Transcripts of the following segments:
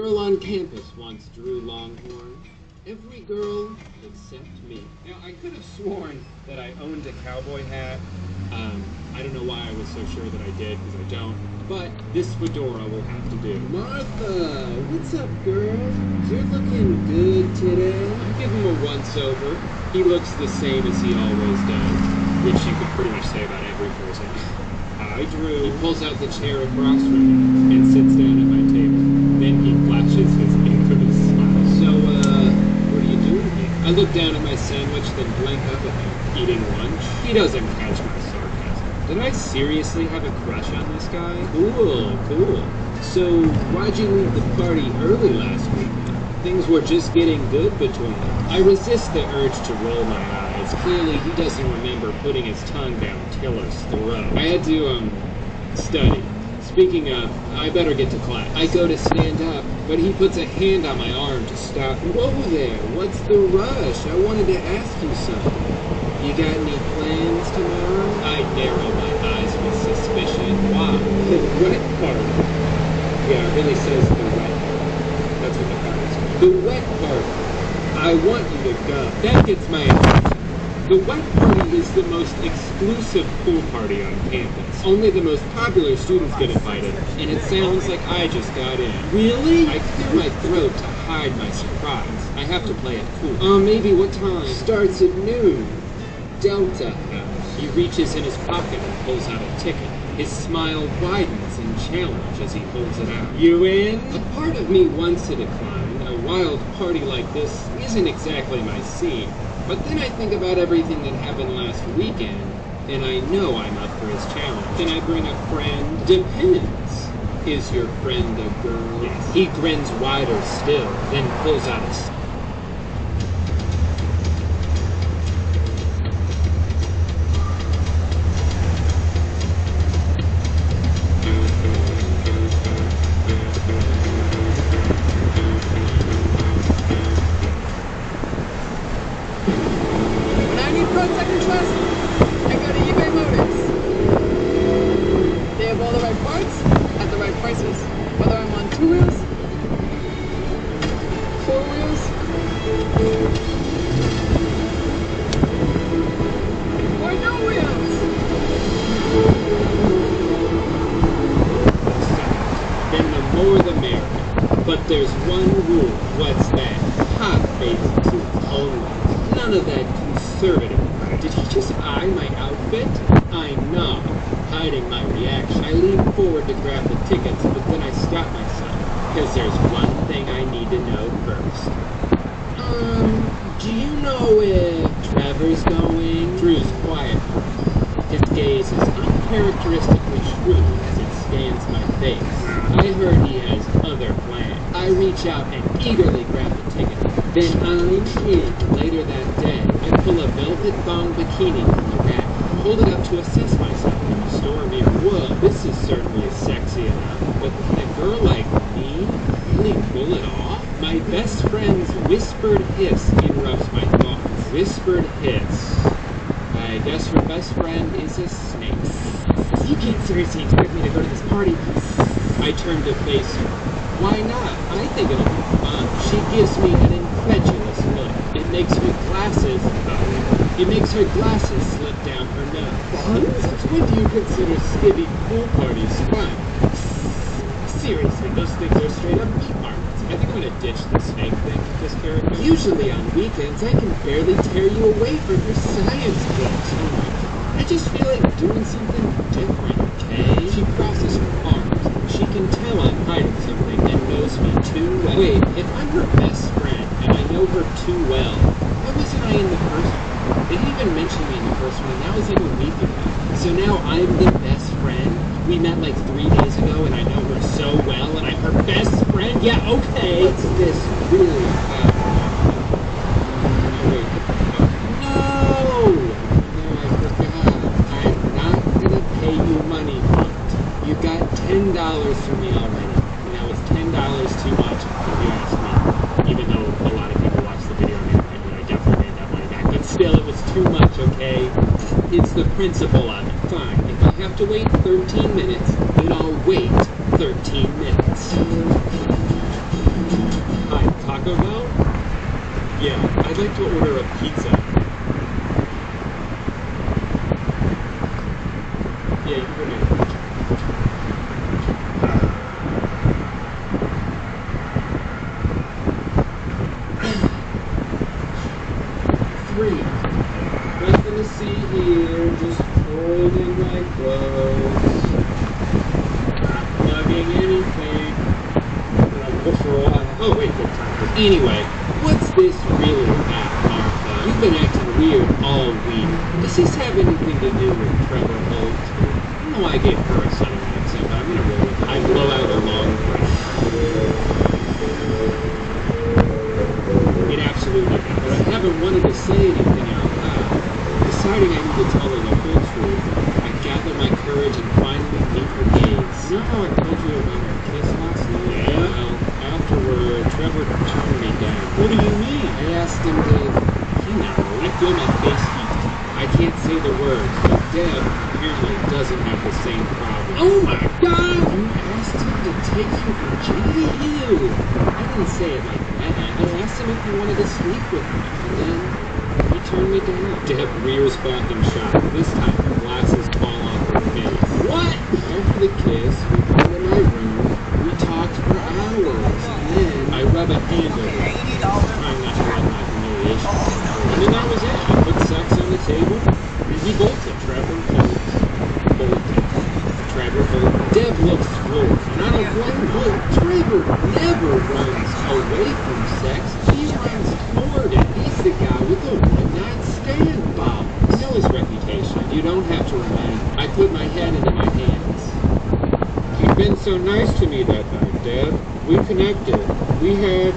Girl on campus once drew Longhorn. Every girl except me. Now, I could have sworn that I owned a cowboy hat. I don't know why I was so sure that I did, because I don't. But this fedora will have to do. Martha, what's up, girl? You're looking good today. I give him a once-over. He looks the same as he always does, which you could pretty much say about every person. Hi, Drew. He pulls out the chair across from me and sits down at my table. Then he flashes his infamous smile. So, what are you doing here? I look down at my sandwich, then blank up at him. Eating lunch? He doesn't catch my sarcasm. Did I seriously have a crush on this guy? Cool, cool. So, why'd you leave the party early last week? Things were just getting good between them. I resist the urge to roll my eyes. Clearly, he doesn't remember putting his tongue down Tiller's throat. I had to, study. Speaking of, I better get to class. I go to stand up, but he puts a hand on my arm to stop. Whoa there, what's the rush? I wanted to ask you something. You got any plans tomorrow? I narrow my eyes with suspicion. Why? The wet part. Yeah, it really says the wet part. That's what the part is called. The wet part. I want you to go. That gets my attention. The wet party is the most exclusive pool party on campus. Only the most popular students get invited, and it sounds like I just got in. Really? I clear my throat to hide my surprise. I have to play it cool. Maybe what time? Starts at noon. Delta House. He reaches in his pocket and pulls out a ticket. His smile widens in challenge as he holds it out. You in? A part of me wants to decline. A wild party like this isn't exactly my scene. But then I think about everything that happened last weekend, and I know I'm up for his challenge. Can I bring a friend? Depends. Is your friend a girl? Yes. He grins wider still, then pulls out a... Second trust, I go to eBay Motors. They have all the right parts at the right prices. Whether I'm on 2 wheels, 4 wheels, or no wheels. Then the more the merrier. But there's one rule. What's that? Hot face tooth only. None of that conservative. Did he just eye my outfit? I nod, hiding my reaction. I lean forward to grab the tickets, but then I stop myself, because there's one thing I need to know first. Do you know if Trevor's going? Drew's quiet. His gaze is uncharacteristically shrewd as it scans my face. I heard he has other plans. I reach out and eagerly grab the ticket. Then I'm in. Later that day, I pull a velvet thong bikini from the rack, hold it up to assess myself in the store mirror. Whoa, this is certainly sexy enough, but can a girl like me really pull it off? My best friend's whispered hiss interrupts my thoughts. Whispered hiss. I guess her best friend is a snake. You can't seriously expect me to go to this party. I turn to face her. Why not? I think it'll be fun. She gives me an incredulous look. It makes her glasses slip down her nose. Fun? Since when do you consider skivvy pool parties fun? Seriously, those things are straight up meat markets. I think I'm gonna ditch the snake thing with this character. Usually on weekends, I can barely tear you away from your science books. I just feel like doing something different, okay? She crosses her arms. She can tell I'm hiding something and knows me too well. Wait, if I'm her best friend and I know her too well, why wasn't I in the first one? They didn't even mention me in the first one, and that was like a week ago. So now I'm the best friend. We met like 3 days ago, and I know her so well, and I'm her best friend? Yeah, okay. What's this really about? Wait. No! No, I forgot. I'm not gonna pay you money for it. You got $10 from me already. And that was $10 too much, if you ask me. Even though a lot of people watch the video on the internet, and I definitely made that money back. But still, it was too much, okay? It's the principle of it. Fine. If I have to wait 13 minutes, then I'll wait 13 minutes. Taco Bell? Yeah, I'd like to order a pizza. Yeah, you can do it. 3. Nothing to see here, just folding my clothes. Not plugging anything. For a while. Oh, wait, good time. Anyway, what's this really about, Martha? You've been acting weird all week. Does this have anything to do with Trevor Holt? I know I gave her a southern accent, but I'm gonna roll with it. I blow out a long breath. It absolutely does. But I haven't wanted to say anything out loud. Deciding I need to tell her the whole truth, I gather my courage and finally meet her gaze. You know how I told you about our kiss last night? Yeah. Well, afterward, Trevor turned me down. What do you mean? I asked him to, I feel my face heat. I can't say the words, but Deb apparently doesn't have the same problem. Oh my God! You asked him to take your virginity? Ew! I didn't say it like that. I asked him if he wanted to sleep with me, and then he turned me down. Deb rears back in shock. This time, her glasses fall off her face. What? After the kiss, we go to my room. We talked for hours, and then I rub a hand over it, trying not to let my humiliation. And then that was it. I put sex on the table, and he bolted. Trevor Holt bolted. Trevor Holt. Deb looks floored, and I don't blame her. Trevor never runs away from sex. He runs toward it. He's the guy with the one-night stand, Bob. You know his reputation. You don't have to remind me. I put my head into my hands. You've been so nice to me that night, Deb. We connected. We had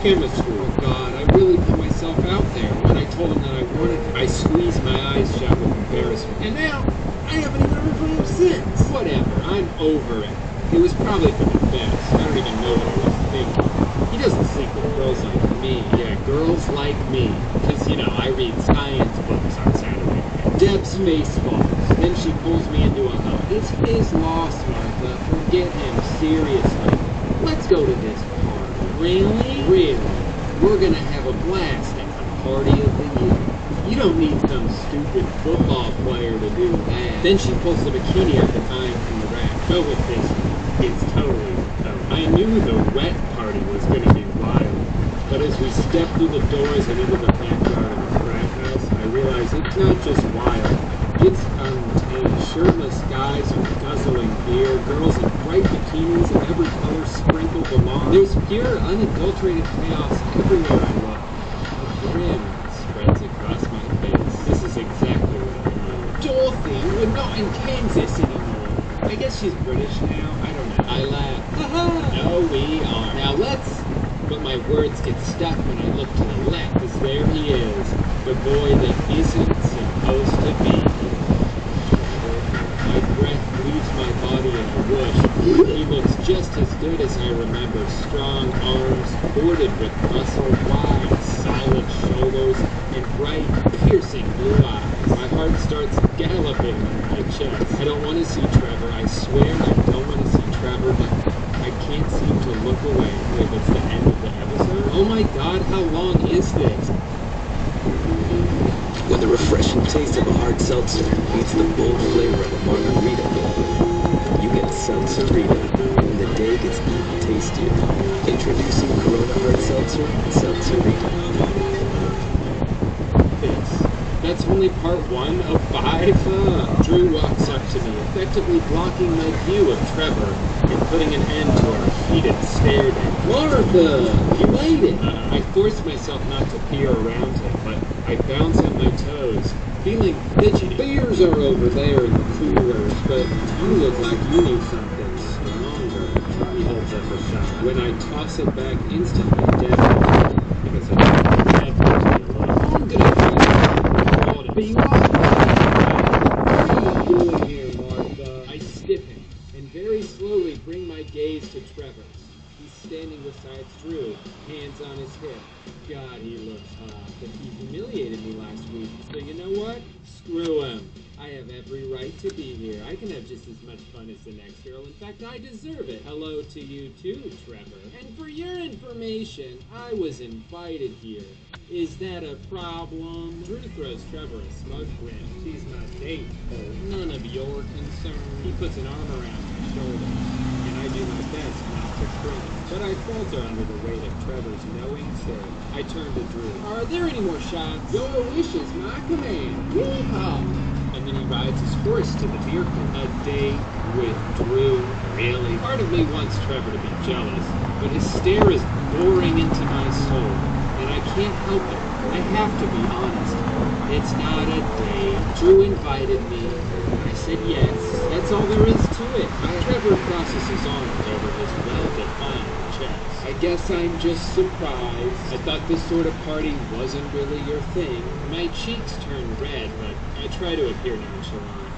chemistry. Oh, God, I really put myself out there when I told him that I wanted him. I squeezed my eyes shut with embarrassment. And now, I haven't even heard from him since. Whatever, I'm over it. It was probably for the best. I don't even know what I was thinking. He doesn't sleep with girls like me. Yeah, girls like me. Because, I read science books on Saturday. Deb's face falls. Then she pulls me into a hug. It's his loss, Martha. Forget him, seriously. Let's go to this party. Really? Really. We're gonna have a blast at the party of the year. You don't need some stupid football player to do that. Then she pulls the bikini I've been eyeing from the rack. Go with this. It's totally dope. I knew the wet party was gonna be wild. But as we step through the doors and into the backyard of the frat house, I realize it's not just wild. It's untamed. Shirtless guys are guzzling beer, girls in bright bikinis of every color sprinkled along. There's pure, unadulterated chaos everywhere I look. A grin spreads across my face. This is exactly what I want. Dorothy, we're not in Kansas anymore. I guess she's British now. I don't know. I laugh. Haha! No, we are. Now let's... But my words get stuck when I look to the left, as there he is, the boy that isn't supposed to be here. My breath leaves my body in a whoosh. He looks just as good as I remember. Strong arms, bordered with muscle, wide, solid shoulders, and bright, piercing blue eyes. My heart starts galloping in my chest. I don't want to see Trevor. I swear I don't want to see Trevor, but I can't seem to look away. Wait, that's the end of the episode? Oh my God, how long is this? When the refreshing taste of a hard seltzer meets the bold flavor of a margarita, you get Seltzerita, and the day gets even tastier. Introducing Corona Hard Seltzer, Seltzerita. That's only part 1 of 5. Drew walks up to me, effectively blocking my view of Trevor and putting an end to our heated stare down. Martha, you made it! I force myself not to peer around him, but I bounce on my toes, feeling fidgety. Beers are over there in the coolers, but you look like you need something stronger. He holds up a shot. When I toss it back instantly, Deb because I I'm gonna but you are. What are you doing here, Martha? I stiffen and very slowly bring my gaze to Trevor's. He's standing beside Drew, hands on his hip. God, he looks hot, but he humiliated me last week. So you know what? Screw him. I have every right to be here. I can have just as much fun as the next girl. In fact, I deserve it. Hello to you too, Trevor. And for your information, I was invited here. Is that a problem? Drew throws Trevor a smug grin. She's my date, though. None of your concern. He puts an arm around my shoulder, and I do my best not to cringe. But I falter under the weight of Trevor's knowing stare. I turn to Drew. Are there any more shots? Your wish is my command. Yeehaw! And then he rides his horse to the beer court. A date with Drew. Really? Part of me wants Trevor to be jealous, but his stare is boring into my soul. And I can't help it. I have to be honest. It's not a date. Drew invited me. I said yes. That's all there is to it. Trevor crosses his arms over his well-defined chest. I guess I'm just surprised. I thought this sort of party wasn't really your thing. My cheeks turn red, but I try to appear nonchalant.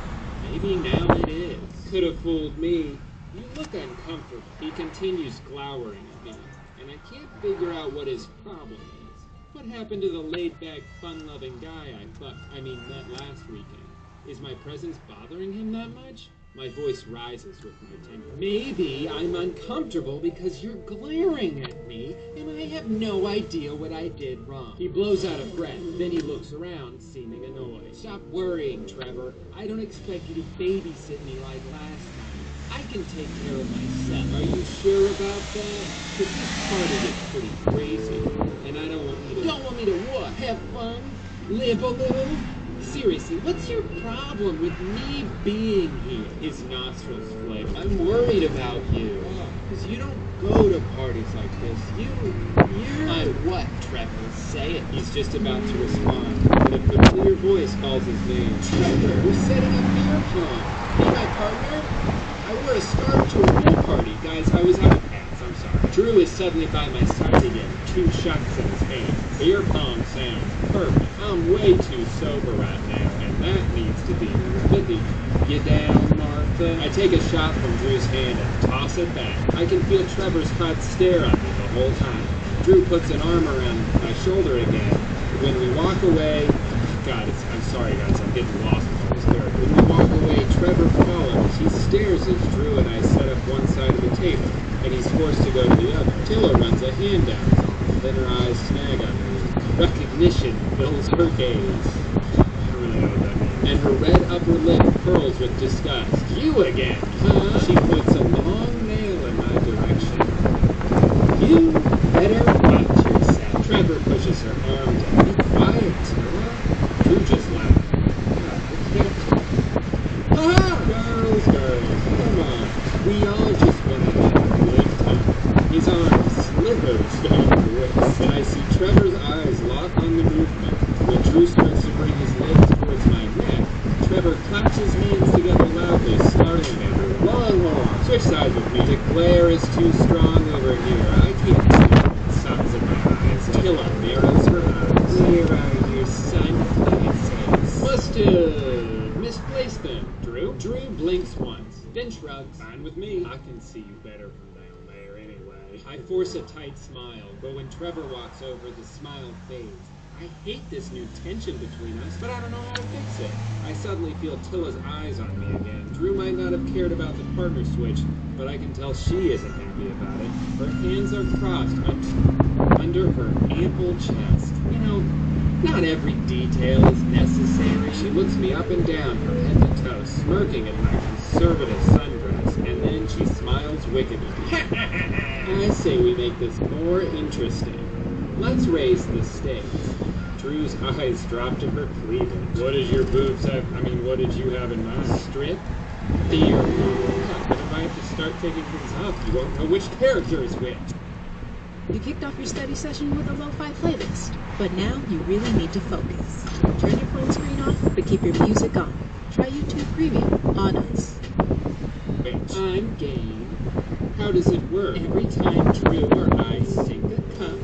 Maybe now it is. Could have fooled me. You look uncomfortable. He continues glowering at me, and I can't figure out what his problem is. What happened to the laid-back, fun-loving guy met last weekend? Is my presence bothering him that much? My voice rises with my temper. Maybe I'm uncomfortable because you're glaring at me, and I have no idea what I did wrong. He blows out of breath, then he looks around, seeming annoyed. Stop worrying, Trevor. I don't expect you to babysit me like last time. I can take care of myself. Are you sure about that? Because this party gets pretty crazy, and I don't want you to... Don't want me to what? Have fun? Live a little? Seriously, what's your problem with me being here? His nostrils flare. I'm worried about you. Because you don't go to parties like this. You're... I'm what, Trevor? Say it. He's just about to respond, but a familiar voice calls his name. Trevor, we're setting up beer pong. Be my partner? I wore a scarf to a pool party. Guys, I was out of pants. I'm sorry. Drew is suddenly by my side again, 2 shots in his hand. Beer pong sounds perfect. I'm way too sober right now, and that needs to be repeated. You down, Martha? I take a shot from Drew's hand and toss it back. I can feel Trevor's hot stare at me the whole time. Drew puts an arm around my shoulder again. When we walk away... I'm sorry, guys, I'm getting lost with all this character. When we walk away, Trevor follows. He stares as Drew and I set up one side of the table, and he's forced to go to the other. Tilla runs a hand down his arm. Then her eyes snag on me. Recognition fills her gaze. I don't really know what that means. And her red upper lip curls with disgust. You again, huh? She points a long nail in my direction. You better watch yourself. Trevor pushes her arm down. Be quiet, Tilla. Drew just laughed. Girls, come on. We all just want to have a good time. His arm slithers down the waist, and I see Trevor's eyes lock on the movement. When Drew starts to bring his legs towards my neck, Trevor claps his hands together loudly, startling everyone. Longhorn, switch sides with me. The glare is too strong over here. I can't see the suns in my eyes. Tilla narrows her eyes. Where are your sunglasses? Must have misplaced them. Drew? Drew blinks once, then shrugs. Fine with me. I can see you better from down there anyway. I force a tight smile, but when Trevor walks over, the smile fades. I hate this new tension between us, but I don't know how to fix it. I suddenly feel Tilla's eyes on me again. Drew might not have cared about the partner switch, but I can tell she isn't happy about it. Her hands are crossed under her ample chest. You know, not every detail is necessary. She looks me up and down, her head to toe, smirking at my conservative sundress, and then she smiles wickedly. I say we make this more interesting. Let's raise the stakes. Drew's eyes drop to her cleavage. What did your boobs have? What did you have in mind? Strip? Beer. But if I have to start taking things off, you won't know which character is which. You kicked off your study session with a lo-fi playlist, but now you really need to focus. Turn your phone screen off, but keep your music on. Try YouTube Premium on us. I'm game. How does it work? Every time Drew or I sink a cup,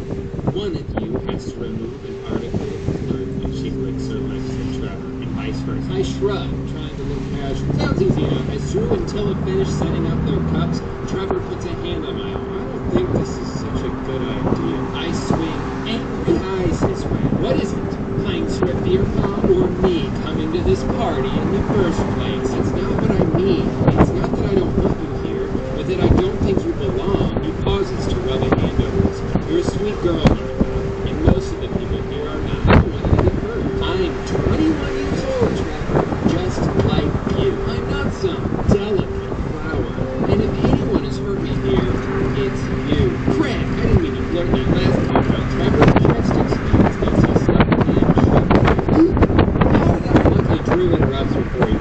one of you has to remove an article of clothing, and she licks her lips at Trevor, and vice versa. I shrug, trying to look casual. Sounds easy enough. As Drew and Tilla finish setting up their cups, Trevor puts a hand on my arm. I don't think this is such a good idea. I swing angry eyes his way. What is it? Playing strip beer pong or me coming to this party in the first place. That's not what I mean. It's not that I don't want you here, but that I don't think you belong. He pauses to rub a hand over his mouth. You're a sweet girl, Martha, and most of the people here are not. I don't want you to get hurt. I'm 21 years old, Trevor, just like you. I'm not some delicate flower, and if anyone has hurt me here, it's you. Craig, I didn't mean to flirt that last time about Trevor. Just explains this. He slapped me and luckily Drew interrupts before he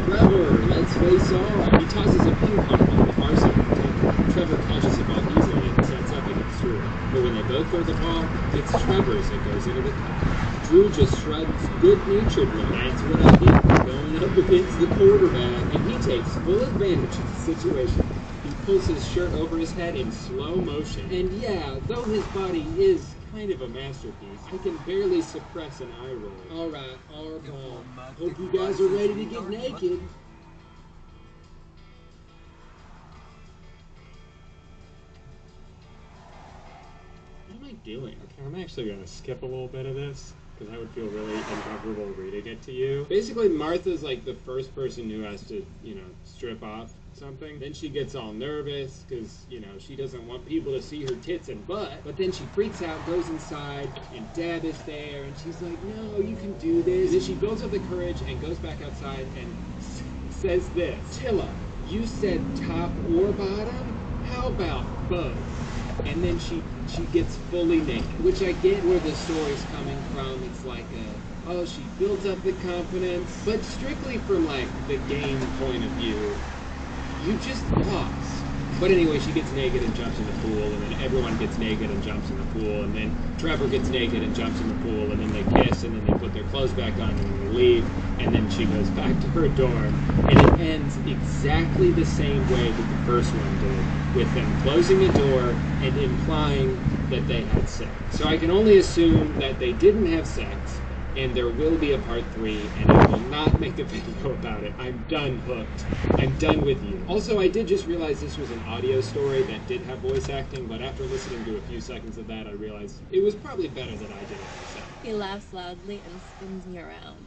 Trevor, let's face off. He tosses a ping pong ball to the far side of the table. Trevor catches the ball easily and sets up against Drew. But when they both throw the ball, it's Trevor's that goes into the cup. Drew just shrugs good-naturedly. That's what I get going up against the quarterback, and he takes full advantage of the situation. He pulls his shirt over his head in slow motion. And yeah, though his body is kind of a masterpiece, I can barely suppress an eye roll. Alright, our ball. Hope you guys are ready to get naked. What am I doing? Okay, I'm actually going to skip a little bit of this, because I would feel really uncomfortable reading it to you. Basically, Martha's like the first person who has to, strip off something. Then she gets all nervous, because, she doesn't want people to see her tits and butt. But then she freaks out, goes inside, and Dad is there, and she's like, no, you can do this. And then she builds up the courage and goes back outside and says this. Tilla, you said top or bottom? How about both? And then she gets fully naked, which I get where the story's coming from. It's like she builds up the confidence, but strictly from like the game point of view, you just lost. But anyway, she gets naked and jumps in the pool, and then everyone gets naked and jumps in the pool, and then Trevor gets naked and jumps in the pool, and then they kiss, and then they put their clothes back on, and then they leave, and then she goes back to her dorm, and it ends exactly the same way that the first one did, with them closing the door and implying that they had sex. So I can only assume that they didn't have sex, and there will be a part 3, and I will not make a video about it. I'm done hooked. I'm done with you. Also, I did just realize this was an audio story that did have voice acting, but after listening to a few seconds of that, I realized it was probably better that I did it myself. He laughs loudly and spins me around.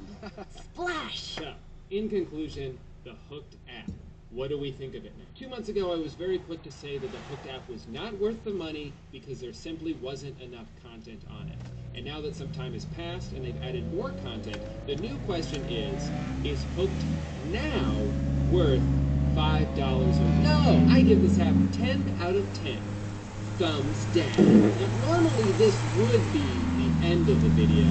Splash! So, in conclusion, the Hooked app. What do we think of it now? 2 months ago, I was very quick to say that the Hooked app was not worth the money because there simply wasn't enough content on it. And now that some time has passed and they've added more content, the new question is Hooked now worth $5 or no? I give this app 10 out of 10. Thumbs down. Now, normally this would be the end of the video,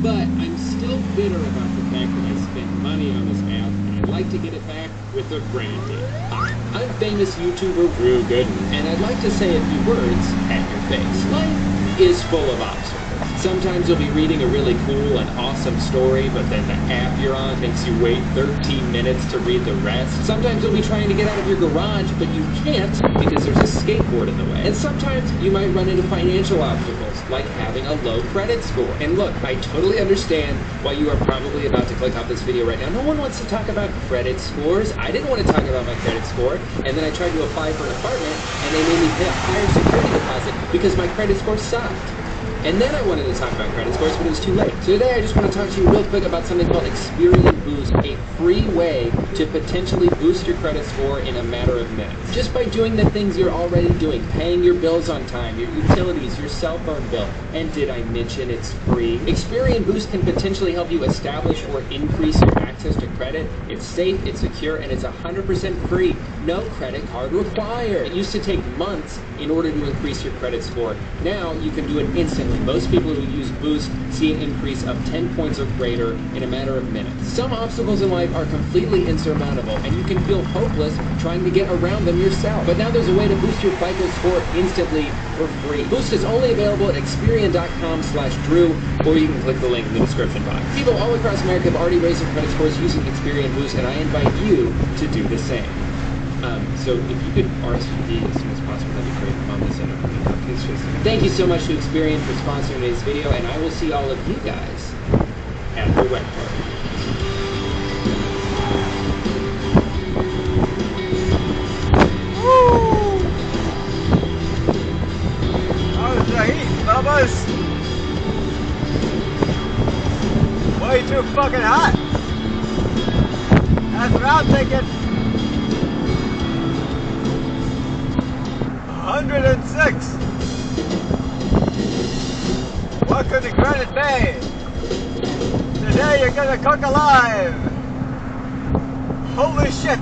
but I'm still bitter about the fact that I spent money on this app, and I'd like to get it back with a branding. Hi, I'm famous YouTuber Drew Gooden, and I'd like to say a few words at your face. Life is full of obstacles. Sometimes you'll be reading a really cool and awesome story, but then the app you're on makes you wait 13 minutes to read the rest. Sometimes you'll be trying to get out of your garage, but you can't because there's a skateboard in the way. And sometimes you might run into financial obstacles, like having a low credit score. And look, I totally understand why you are probably about to click off this video right now. No one wants to talk about credit scores. I didn't want to talk about my credit score, and then I tried to apply for an apartment, and they made me pay a higher security deposit because my credit score sucked. And then I wanted to talk about credit scores, but it was too late. So today I just want to talk to you real quick about something called Experian Boost, a free way to potentially boost your credit score in a matter of minutes. Just by doing the things you're already doing, paying your bills on time, your utilities, your cell phone bill, and did I mention it's free? Experian Boost can potentially help you establish or increase your access to credit. It's safe, it's secure, and it's 100% free. No credit card required. It used to take months in order to increase your credit score. Now you can do it instantly. Most people who use Boost see an increase of 10 points or greater in a matter of minutes. Some obstacles in life are completely insurmountable, and you can feel hopeless trying to get around them yourself. But now there's a way to boost your FICO score instantly for free. Boost is only available at Experian.com/Drew, or you can click the link in the description box. People all across America have already raised their credit scores using Experian Boost, and I invite you to do the same. So if you could RSVP as soon as possible, that'd be great. Mom, this end up coming up. Thank you so much to Experian for sponsoring today's video, and I will see all of you guys at the wet party. Woo! How's the heat, Bubba's? Way too fucking hot! That's what I'm thinking. 106. Welcome to Granite Bay. Today you're gonna cook alive. Holy shit.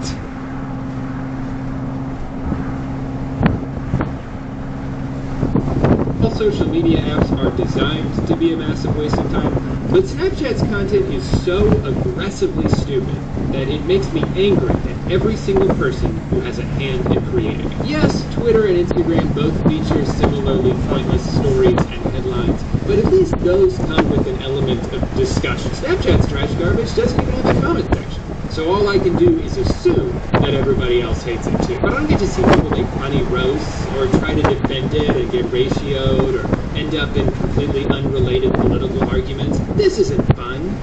All social media apps are designed to be a massive waste of time, but Snapchat's content is so aggressively stupid that it makes me angry at every single person who has a hand in creating it. Yes, Twitter and Instagram both feature similarly pointless stories and headlines, but at least those come with an element of discussion. Snapchat's trash garbage doesn't even have a comment section. So all I can do is assume that everybody else hates it too. But I don't get to see people make funny roasts or try to defend it and get ratioed or end up in completely unrelated political arguments. This isn't fun.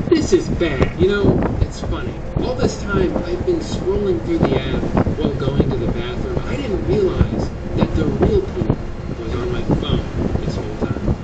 This is bad. You know, it's funny. All this time I've been scrolling through the app while going to the bathroom. I didn't realize that the real poop was on my phone this whole time.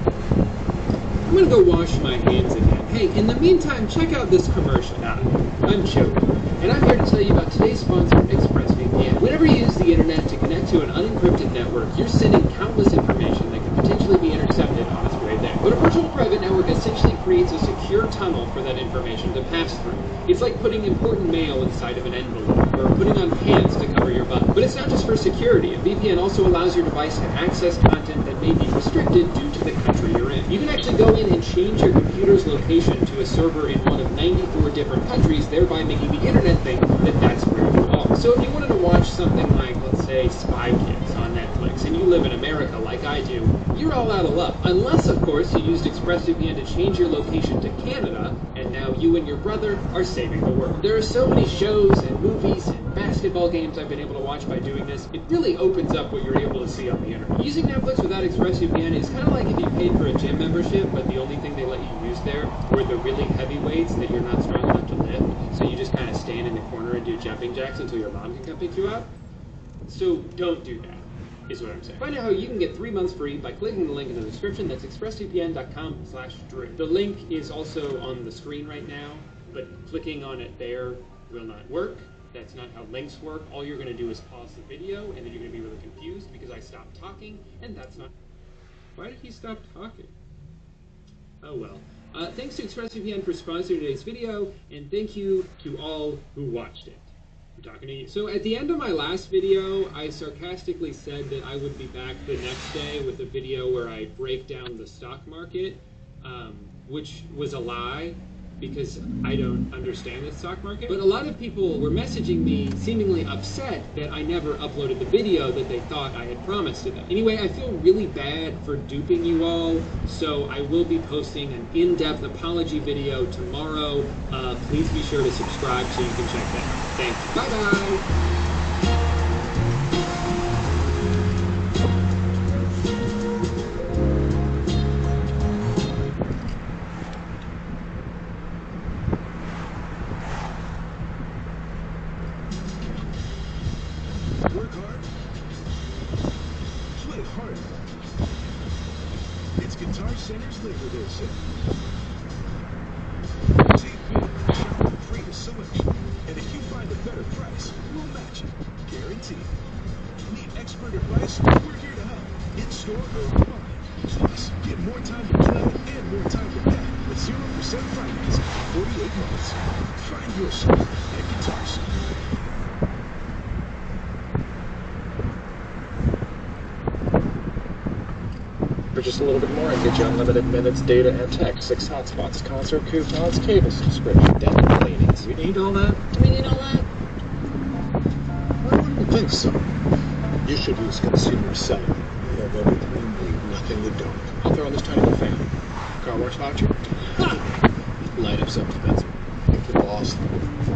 I'm gonna go wash my hands again. Hey, in the meantime, check out this commercial. Nah, I'm joking. And I'm here to tell you about today's sponsor, ExpressVPN. Whenever you use the internet to connect to an unencrypted network, you're sending countless information that could potentially be intercepted on its way there. But a virtual private network essentially creates a secure tunnel for that information to pass through. It's like putting important mail inside of an envelope, or putting on pants to cover your butt. But it's not just for security. A VPN also allows your device to access content that may be restricted due to the country you're in. You can actually go in and change your computer's location to a server in one of 94 different countries, thereby making the internet think that that's where you are. So if you wanted to watch something like, let's say, Spy Kids on Netflix, and you live in America like I do, you're all out of luck. Unless, of course, you used ExpressVPN to change your location to Canada, and now you and your brother are saving the world. There are so many shows and movies and basketball games I've been able to watch by doing this. It really opens up what you're able to see on the internet. Using Netflix without ExpressVPN is kind of like if you paid for a gym membership, but the only thing they let you use there were the really heavy weights that you're not strong enough to lift, so you just kind of stand in the corner and do jumping jacks until your mom can come pick you up. So don't do that, is what I'm saying. Find out how you can get 3 months free by clicking the link in the description. That's expressvpn.com/Drew. The link is also on the screen right now, but clicking on it there will not work. That's not how links work. All you're going to do is pause the video, and then you're going to be really confused because I stopped talking, and that's not... Why did he stop talking? Oh well. Thanks to ExpressVPN for sponsoring today's video, and thank you to all who watched it. I'm talking to you. So at the end of my last video, I sarcastically said that I would be back the next day with a video where I break down the stock market, which was a lie, because I don't understand the stock market. But a lot of people were messaging me seemingly upset that I never uploaded the video that they thought I had promised to them. Anyway, I feel really bad for duping you all, so I will be posting an in-depth apology video tomorrow. Please be sure to subscribe so you can check that out. Thank you. Bye-bye. Work hard, play harder. It's Guitar Center's Labor Day sale. Save big, shop the greatest selection, and if you find a better price, we'll match it, guaranteed. Need expert advice? We're here to help, in store or online. Plus, get more time to play and more time to pay with 0% financing for 48 months. Find your spot at Guitar Center. For just a little bit more, I get you unlimited minutes, data, and text, 6 hotspots, concert coupons, cable subscription, dental cleanings. You need all that? Do we need all that? I wouldn't think so. You should use Consumer Cellular. You have everything you need, nothing you don't. I'll throw in this tiny little fan. Car wash voucher? Light up something expensive. Think you lost.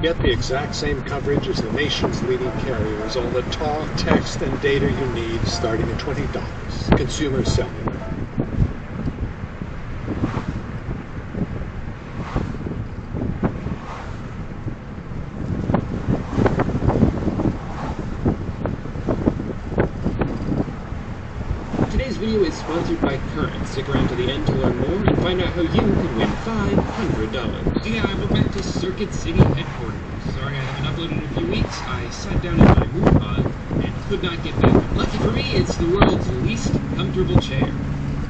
Get the exact same coverage as the nation's leading carriers, all the talk, text, and data you need, starting at $20. Consumer Cellular. Today's video is sponsored by Current. Stick around to the end to learn more and find out how you can win $500. Yeah, I went back to search Circuit City headquarters. Sorry I haven't uploaded in a few weeks. I sat down in my move pod and could not get back. Lucky for me, it's the world's least comfortable chair.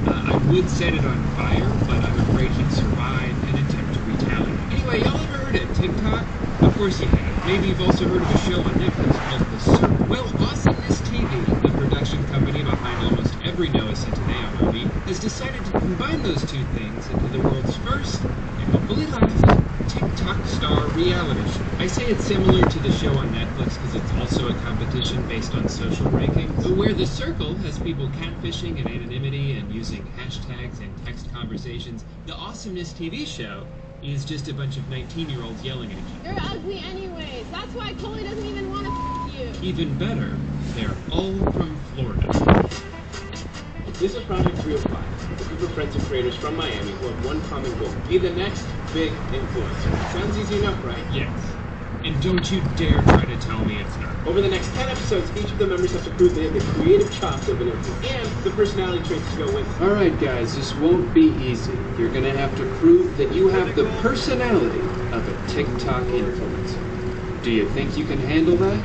I would set it on fire, but I'm afraid he'd survive and attempt to retaliate. Anyway, y'all ever heard of TikTok? Of course you have. Maybe you've also heard of a show on Netflix called The Circle. Well, Awesomeness TV, the production company behind almost every Noah Centineo movie, has decided to combine those two things into the world's first, and hopefully last, TikTok star reality show. I say it's similar to the show on Netflix because it's also a competition based on social rankings, but where The Circle has people catfishing in anonymity and using hashtags and text conversations, the Awesomeness TV show is just a bunch of 19-year-olds yelling at each other. You're ugly anyways. That's why Coley doesn't even want to you. Even better, they're all from Florida. This is Project 305, a group of friends and creators from Miami who have one common goal: be the next big influencer. Sounds easy enough, right? Yes. And don't you dare try to tell me it's not. Over the next 10 episodes, each of the members have to prove they have the creative chops of an influencer and the personality traits to go with it. Alright guys, this won't be easy. You're gonna have to prove that you have the personality of a TikTok influencer. Do you think you can handle that?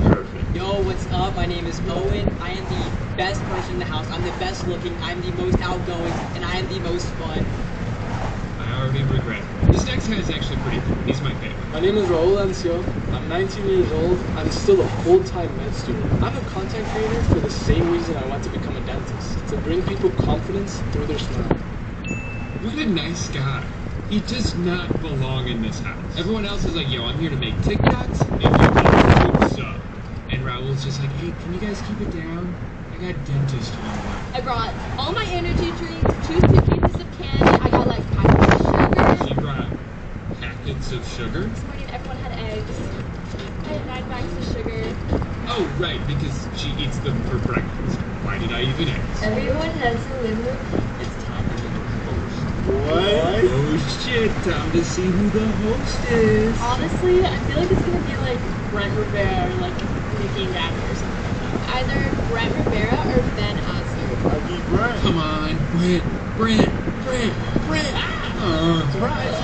Perfect. Yo, what's up? My name is Owen. I am the best person in the house. I'm the best looking. I'm the most outgoing, and I am the most fun. I already regret it. This next guy is actually pretty cool. He's my favorite. My name is Raul Ancio. I'm 19 years old. I'm still a full-time med student. I'm a content creator for the same reason I want to become a dentist, to bring people confidence through their smile. What a nice guy. He does not belong in this house. Everyone else is like, yo, I'm here to make TikToks, and you can sub. And Raul's just like, hey, can you guys keep it down? I got dentist homework. I brought all my energy drinks, 2 suitcases of candy. I got like packets of sugar. She brought packets of sugar? This morning everyone had eggs. I had 9 bags of sugar. Oh, right, because she eats them for breakfast. Why did I even ask? Everyone has a limit. It's time to be the host. What? Oh shit, time to see who the host is. Honestly, I feel like it's gonna be like Brent Rivera, like Nicki Gavin or something like that. Either Brent Rivera or Ben Azir. I'll be Brent. Come on, Brent. Surprise.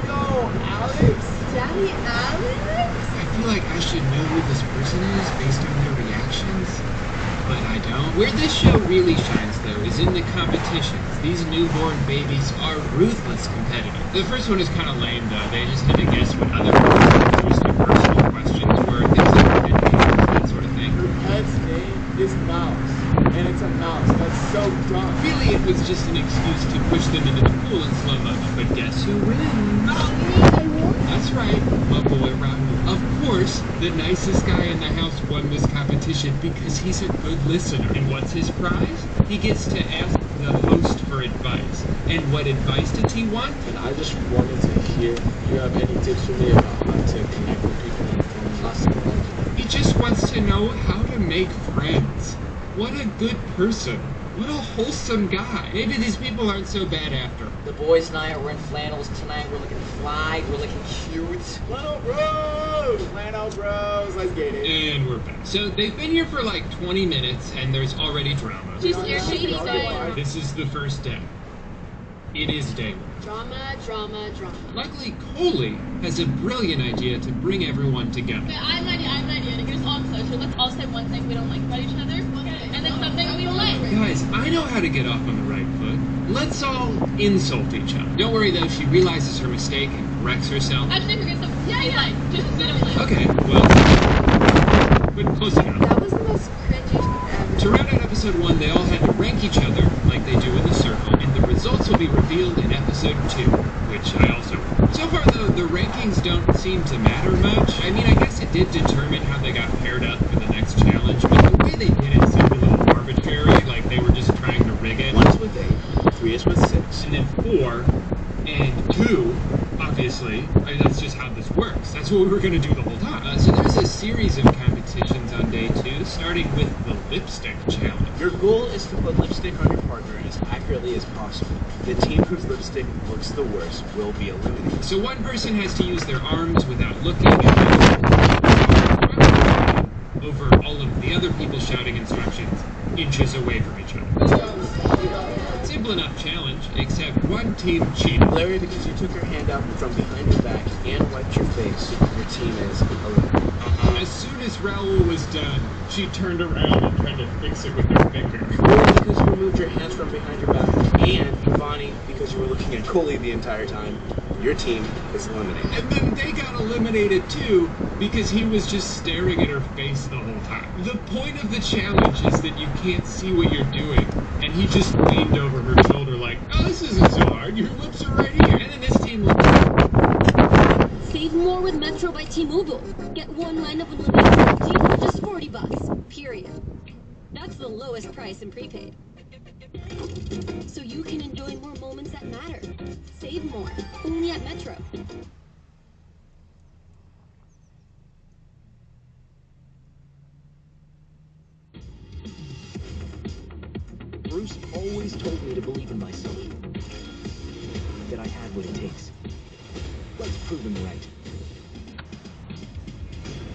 Go, Alex. Daddy Alex? I feel like I should know who this person is based on their reactions, but I don't. Where this show really shines, though, is in the competitions. These newborn babies are ruthless competitors. The first one is kind of lame, though. They just had to guess what other people's personal questions were, things like that sort of thing. Her pet's name is Mouse, and it's a mouse. That's so dumb. Really, it was just an excuse to push them into the pool in slow motion. But guess who wins? That's right, my boy Raul. Of course, the nicest guy in the house won this competition because he's a good listener. And what's his prize? He gets to ask the host for advice. And what advice did he want? And I just wanted to hear if you have any tips for me about how to connect with people from awesome. He just wants to know how to make friends. What a good person. What a wholesome guy. Maybe these people aren't so bad after all. The boys and I are wearing flannels tonight. We're looking fly. We're looking cute. Flannel Bros! Let's get it. And we're back. So they've been here for like 20 minutes and there's already drama. She's shady style. This is the first day. It is day 1. Drama. Luckily, Coley has a brilliant idea to bring everyone together. Okay, I have an idea. To get us all closer, let's all say one thing we don't like about each other, and then something we like. Guys, I know how to get off on the right foot. Let's all insult each other. Don't worry though, she realizes her mistake and corrects herself. Actually, forget something we like. Just we don't like. Okay, well, but close enough. That was the most cringy thing ever. To round out episode 1, they all had to rank each other like they do in the circle, and the results will be revealed in episode 2, which I also won. So far, though, the rankings don't seem to matter much. I mean, I guess it did determine how they got paired up for the next challenge, but the way they did it seemed a little arbitrary, like they were just trying to rig it. 1 is with 8, 3 is with 6. And then 4 and 2, obviously, I mean, that's just how this works. That's what we were going to do the whole time. So there's a series of competitions on day 2, starting with the lipstick challenge. Your goal is to put lipstick on your partner as accurately as possible. The team whose lipstick looks the worst will be eliminated. So one person has to use their arms without looking and then over all of the other people shouting instructions inches away from each other. It's a simple enough challenge, except one team cheated. Larry, because you took your hand out from behind your back and wiped your face, your team is eliminated. As soon as Raul was done, she turned around and tried to fix it with her finger. Larry, because you removed your hands from behind your back, and Giovanni, because you were looking at Coley the entire time, your team is eliminated. And then they got eliminated too, because he was just staring at her face the whole time. The point of the challenge is that you can't see what you're doing, and he just leaned over her shoulder like, oh, this isn't so hard, your lips are right here. And then this team Save more with Metro by T-Mobile. Get one line of unlimited 5G for just $40, period. That's the lowest price in prepaid. So you can enjoy more moments that matter. Save more, only at Metro. Bruce always told me to believe in myself. That I had what it takes. Let's prove him right.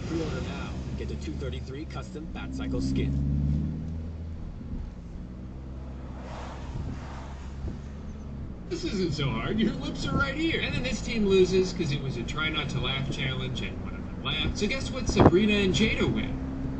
Pre-order now. Get the 233 custom Batcycle skin. This isn't so hard, your lips are right here. And then this team loses because it was a try not to laugh challenge and one of them laughed. So guess what? Sabrina and Jada win.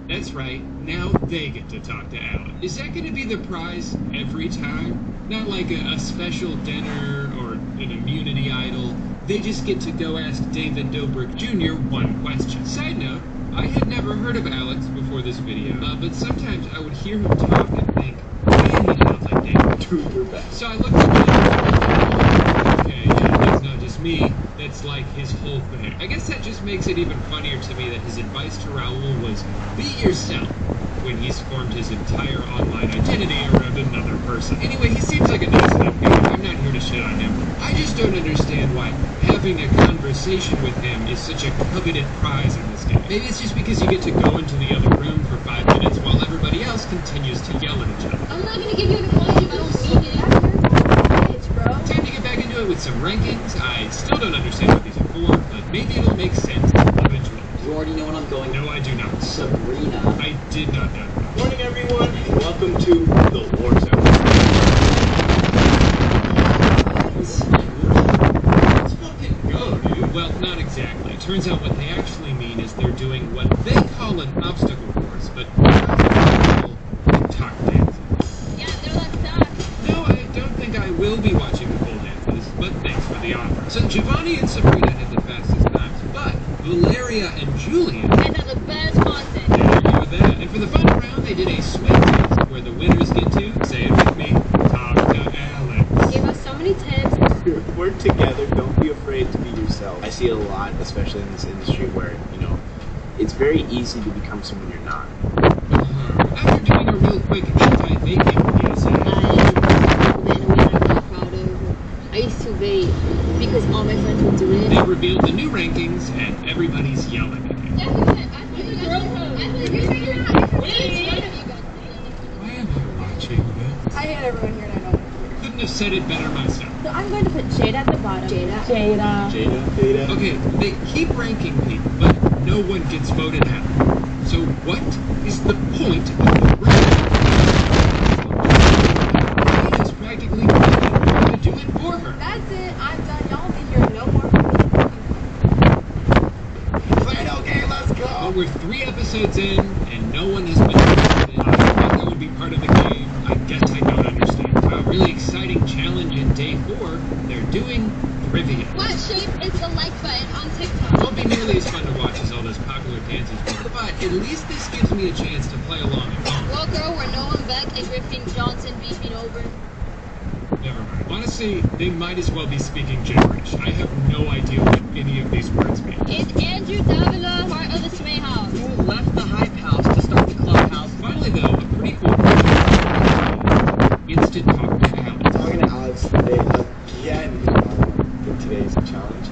That's right, now they get to talk to Alan. Is that going to be the prize every time? Not like a special dinner or an immunity idol. They just get to go ask David Dobrik Jr. one question. Side note, I had never heard of Alex before this video, but sometimes I would hear him talk and think, man, he sounds like David. Do your best. So I looked at him, okay, yeah, that's not just me, that's like his whole thing. I guess that just makes it even funnier to me that his advice to Raul was, be yourself, when he's formed his entire online identity around another person. Anyway, he seems like a nice enough guy. I'm not here to shit on him. I just don't understand why having a conversation with him is such a coveted prize in this game. Maybe it's just because you get to go into the other room for 5 minutes while everybody else continues to yell at each other. I'm not gonna give you an apology if I don't need it. It's bro. Time to get back into it with some rankings. I still don't understand what these are for, but maybe it'll make sense eventually. You already know what I'm going. No, I do not. Sabrina. I did not know. Morning, everyone, and welcome to the War Zone. Let's fucking go, dude. Well, not exactly. Turns out what they actually mean is they're doing what they call an obstacle course, but talk dances. Yeah, they're like that. No, I don't think I will be watching the full dances, but thanks for the offer. So Giovanni and Sabrina had the fastest times, but Valeria and Julian And that's the best content. yeah, with that. And for the final round, they did a swing test where the winners get to, say it with me, talk to Alex. Gave us so many tips. Work together, don't be afraid to be yourself. I see a lot, especially in this industry, where, it's very easy to become someone you're not. After doing a real quick anti-vape PSA, I used to vape because all my friends would do it. they revealed the new rankings, and everybody's yelling again. Why am I watching this? I hate everyone here and I know it. Couldn't have said it better myself. So I'm going to put Jada at the bottom. Jada. Okay, they keep ranking people, but no one gets voted out. So what is the point of the ranking? Jada's practically to do it for her. That's it. I'm done. Y'all be here no more. Okay, let's go. But we're 3 episodes in, and no one has been voted. I thought that would be part of the game. I guess I don't understand. Wow, really exciting challenge in day 4. They're doing trivia. What shape is the like button on TikTok? Won't be nearly as fun to watch as all those popular dances were, but at least this gives me a chance to play along at home. Well, girl, we're Noah Beck and Griffin Johnson beeping over. Never mind. Honestly, they might as well be speaking gibberish. I have no idea what any of these words mean. Is Andrew Davila part of the Sway House? You left the Hype House to start the Clubhouse. Finally, though, a pretty cool instant talk to Alex. Talking to Alex today again in today's challenge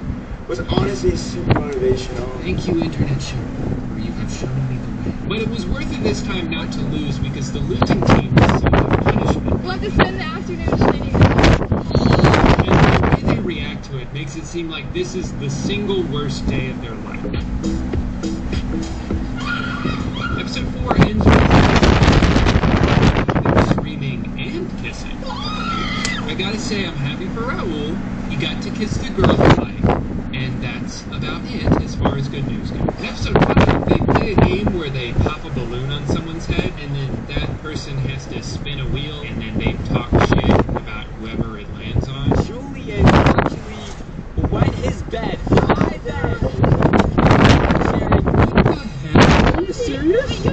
was honestly super motivational. Thank you, Internet Show, where you have shown me the way. But it was worth it this time not to lose because the losing team received a punishment. We'll have to spend the afternoon cleaning. And the way they react to it makes it seem like this is the single worst day of their life. Episode 4 ends with them screaming and kissing. gotta say, I'm happy for Raul. He got to kiss the girl he liked, and that's about it as far as good news goes. In episode 5, they play a game where they pop a balloon on someone's head, and then that person has to spin a wheel, and then they talk shit about whoever it lands on. Julian actually wet his bed. My bed. Are you serious?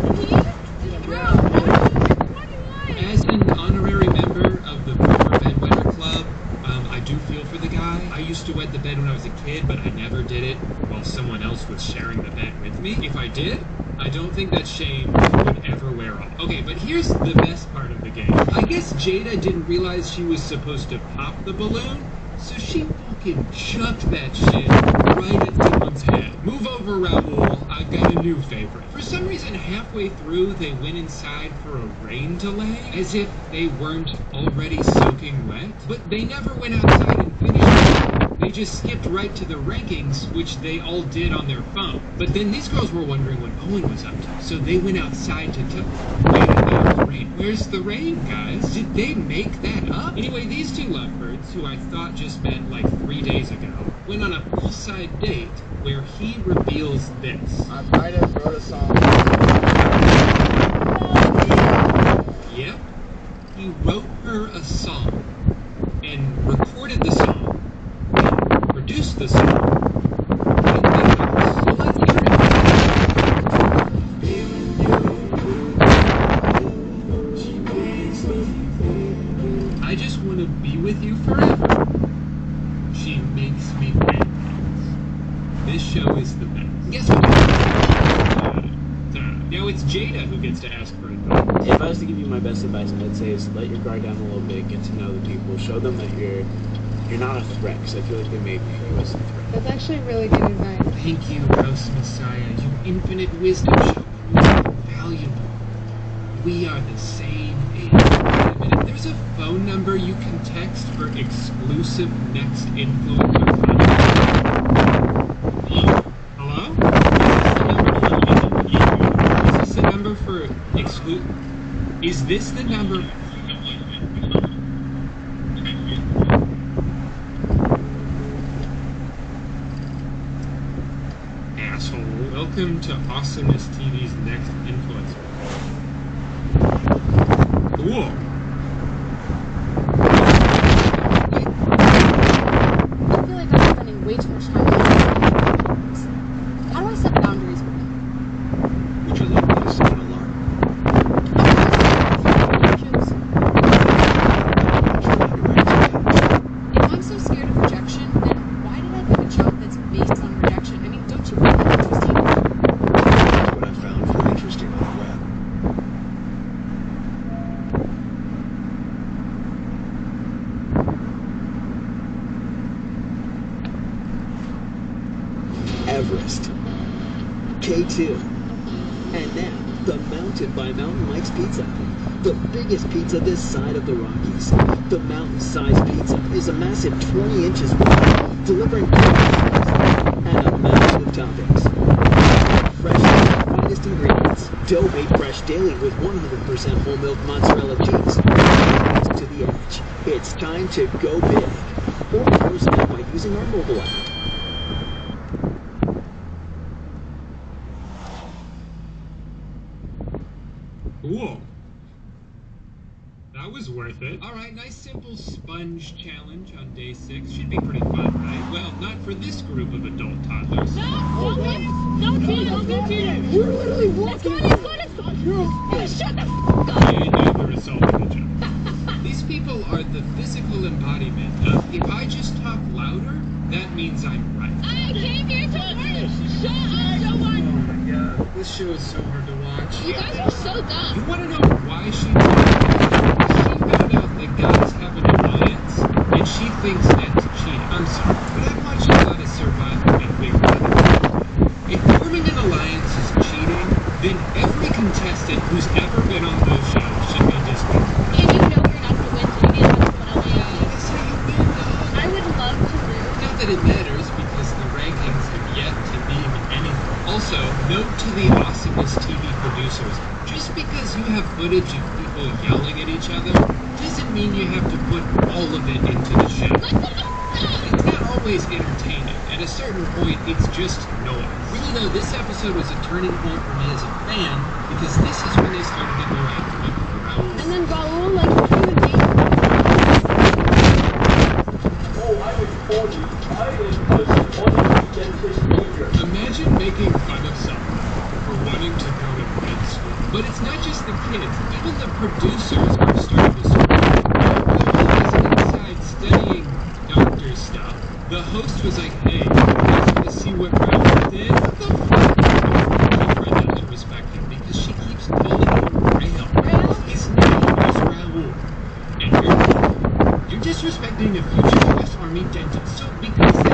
As an honorary member of the Former Bedwetter Club, I do feel for the guy. I used to wet the bed when I was a kid, but I never did it while someone else was sharing the bed with me. If I did, I don't think that shame would ever wear off. Okay, but here's the best part of the game. I guess Jada didn't realize she was supposed to pop the balloon, so she fucking chucked that shit right at someone's head. Move over, Raul. I've got a new favorite. For some reason, halfway through, they went inside for a rain delay, as if they weren't already soaking wet. But they never went outside and finished it. They just skipped right to the rankings, which they all did on their phone. But then these girls were wondering what Owen was up to, so they went outside to wait about the rain. Where's the rain, guys? Did they make that up? Anyway, these two lovebirds, who I thought just met like 3 days ago, went on a poolside date where he reveals this. I might have wrote a song. Yep, he wrote her a song and recorded the song and produced the song. So let's hear it. I just want to be with you forever. She makes me pancakes. This show is the best. Guess what? Now it's Jada who gets to ask for advice. If I was to give you my best advice, I'd say is let your guard down a little bit, get to know the people, show them that you're not a threat, because I feel like they may view you as a threat. That's actually really good advice. Thank you, Rose Messiah. Your infinite wisdom shall prove valuable. We are the same age. Wait a minute. There's a phone number you can text for exclusive next influencer content. Hello? Is this the number for exclusive? Is this the number? Asshole. Welcome to Awesomeness TV's next influencer. Whoa. I feel like I'm spending way too much time on this. How do I set boundaries with them? Would you like me to set an alarm? If I'm so scared of rejection, then why did I pick a job that's based on rejection? I mean, don't you find that interesting? That's what I found very interesting on the web. Everest, K2, and now the Mountain by Mountain Mike's Pizza, the biggest pizza this side of the Rockies. The mountain-sized pizza is a massive 20 inches wide, delivering and a mountain of toppings. Fresh, finest ingredients, dough made fresh daily with 100% whole milk mozzarella cheese. To the edge, it's time to go big. Order yours now by using our mobile app. Cool. That was worth it. Alright, nice simple sponge challenge on day 6. Should be pretty fun, right? Well, not for this group of adult toddlers. Don't cheat! Don't be cheating! We're literally walking. It's fun! Hey, shut the f*** up! And neither assaulted a joke. These people are the physical embodiment of, if I just talk louder, that means I'm right. I came here to learn! Shut up, someone! Oh my god, this show is so hard to watch. You guys are so dumb. You want to know why she did it? She found out that guys have an alliance, and she thinks that's cheating. I'm sorry, but I've watched a lot of Survivor and Big Brother. If forming an alliance is cheating, then every contestant who's ever been on those shows should be disqualified. And you know you're not going to win, so you need to put on the That's how you win, dog. I would love to lose. Not that it matters, because the rankings have yet to mean anything. Also, note to the Awesomeness TV producers producers, just because you have footage of people yelling at each other doesn't mean you have to put all of it into the show. It's not always entertaining. At a certain point, it's just noise. Really though, this episode was a turning point for me as a fan, because this is when they started to go after me. And then Raul, like, he would be... Oh, I would call you. I am just wanting to get this behavior. Imagine making fun of someone for wanting to go to med school. But it's not just the kids. Even the producers are starting to scream. While I was inside studying doctor stuff, the host was like, hey, you guys want to see what Raul did? What the fuck? My friend doesn't respect him because she keeps calling him Rail. His name is Raul. And you're disrespecting a future U.S. Army dentist. So because they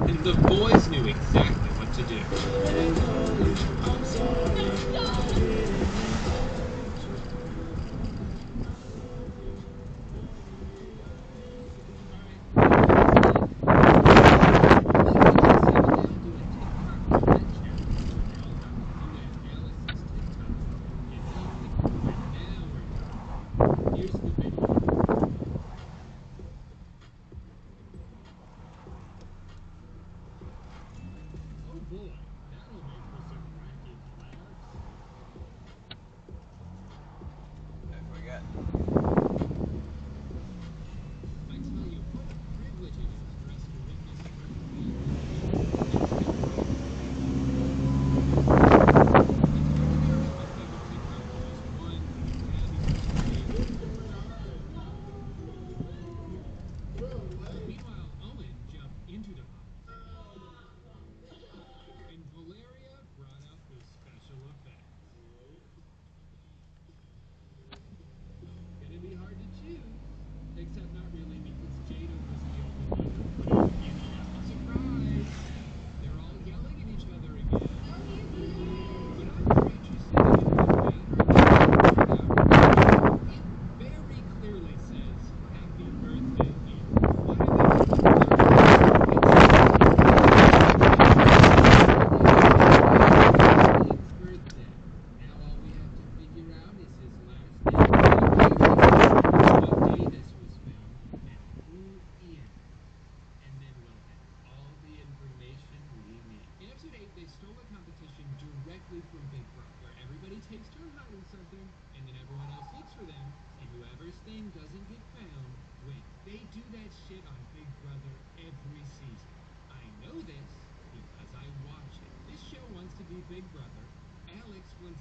and the boys knew exactly what to do.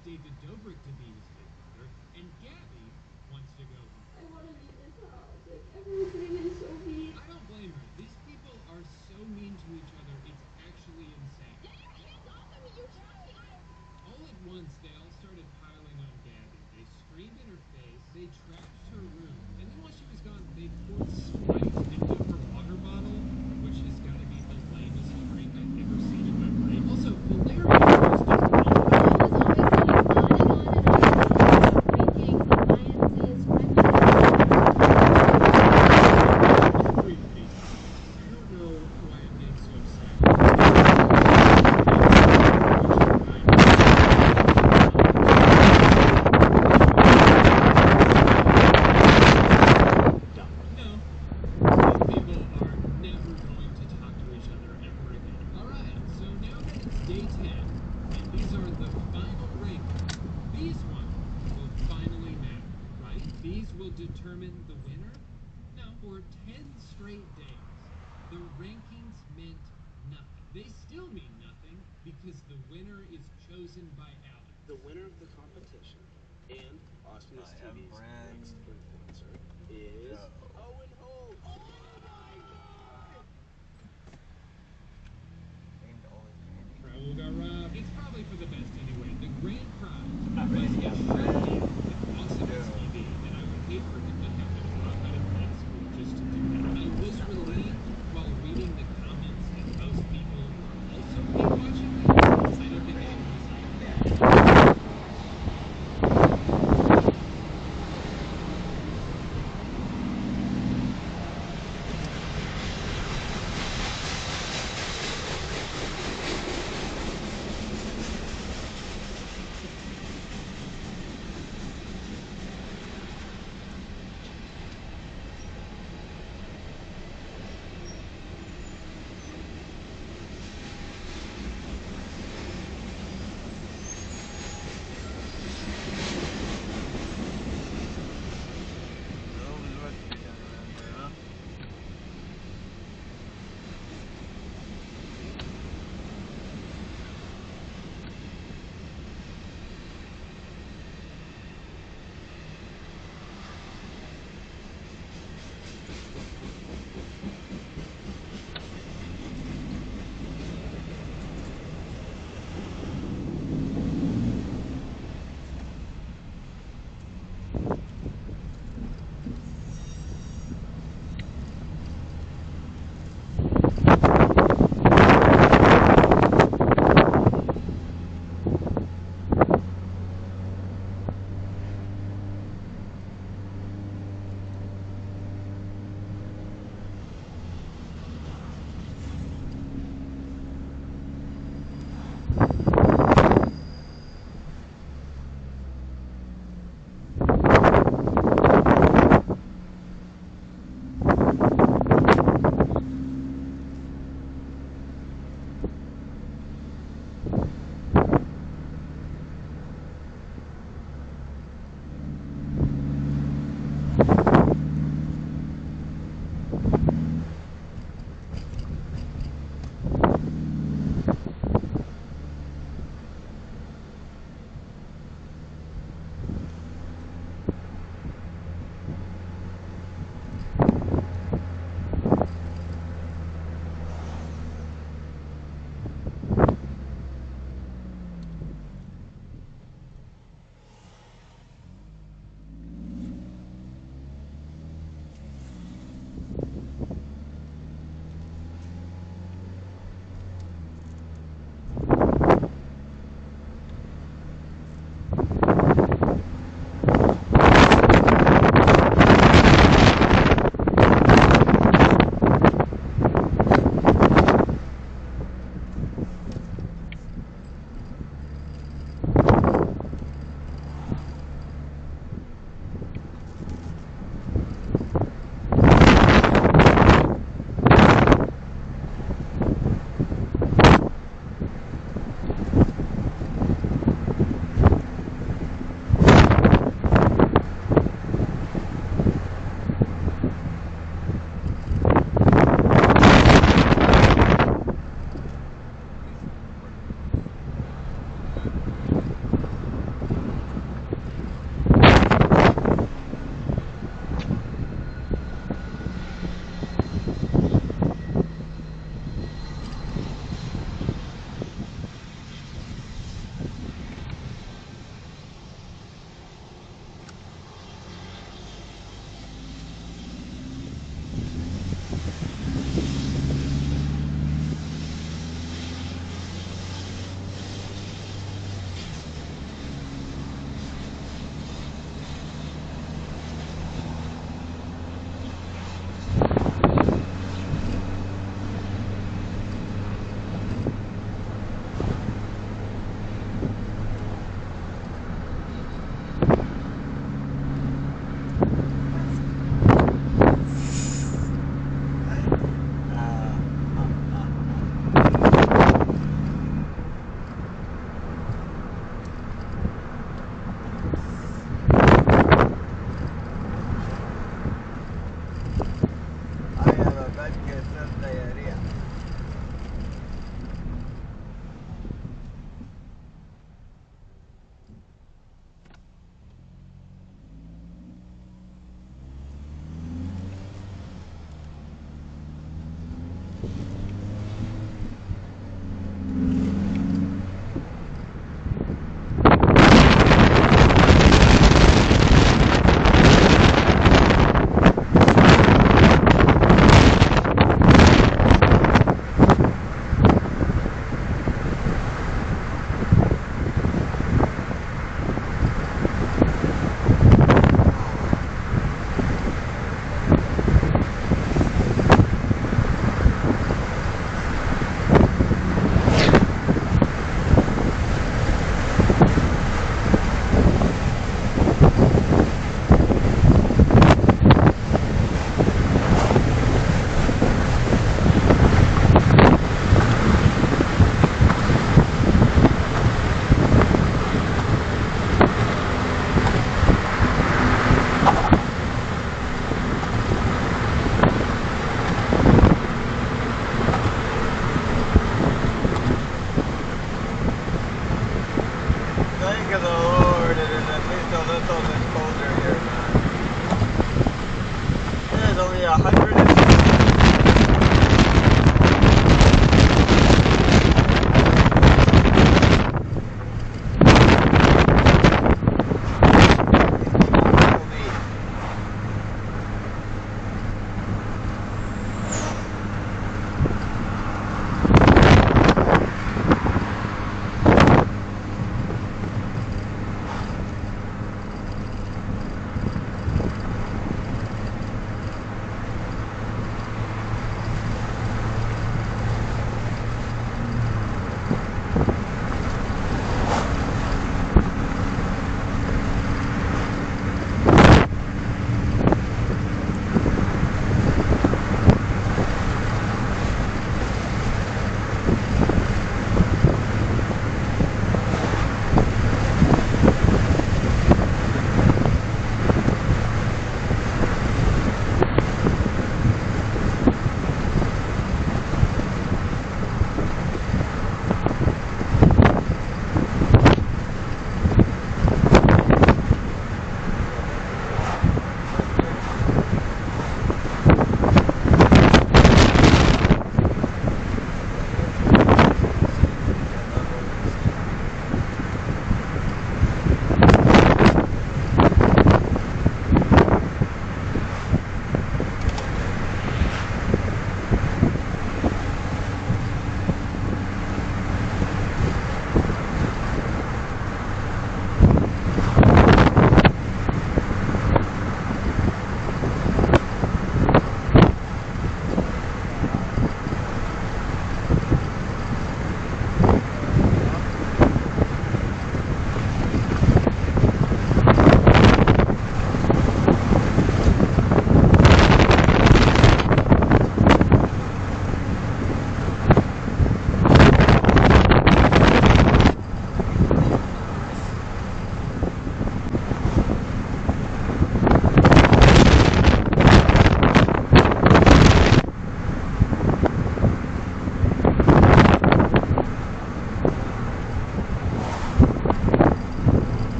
David Dobrik to be his big brother, and Gabby wants to go home. I want to leave this house. Like, everyone's being so mean. I don't blame her. These people are so mean to each other, it's actually insane. Get your hands off of me, you shouting! All at once, they all started piling on Gabby. They screamed in her face, they trashed her room, and then while she was gone, they poured Sprite into her water bottle, which has got to be the lamest drink I've ever seen in my life. Also, Valeria was just determine the winner? No, for 10 straight days, the rankings meant nothing. They still mean nothing because the winner is chosen by Alex. The winner of the competition and Austria's TV's next influencer is Owen Holt. Oh my god! Named all his candy. Raul got robbed. It's probably for the best anyway. The grand prize was a shiny with Austria's TV, and I would hate for him to have to drop out of med school just to do that. I was relieved while reading the comments that most people were also hate watching me. I don't think anyone was like,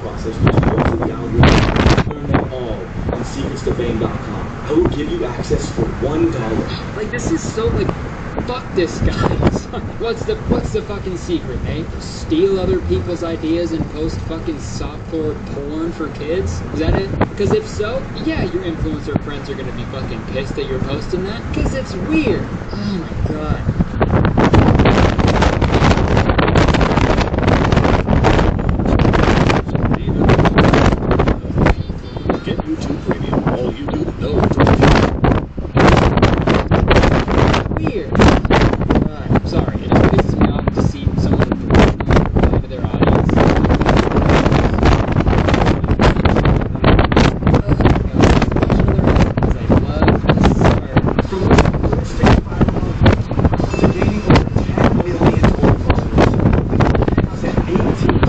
process which goes to the algorithm. Learn them all on secretstofame.com. I will give you access for $1. Like, this is so, like, fuck this guy. What's the fucking secret, eh? Steal other people's ideas and post fucking softcore porn for kids? Is that it? Because if so, yeah, your influencer friends are gonna be fucking pissed that you're posting that. Because it's weird. Oh my god. Get YouTube Premium. All you do, no Weird. I'm sorry, it just pisses me off to see someone reply to their audience. From the first stage viral to gaining over 10 million total followers. At 18.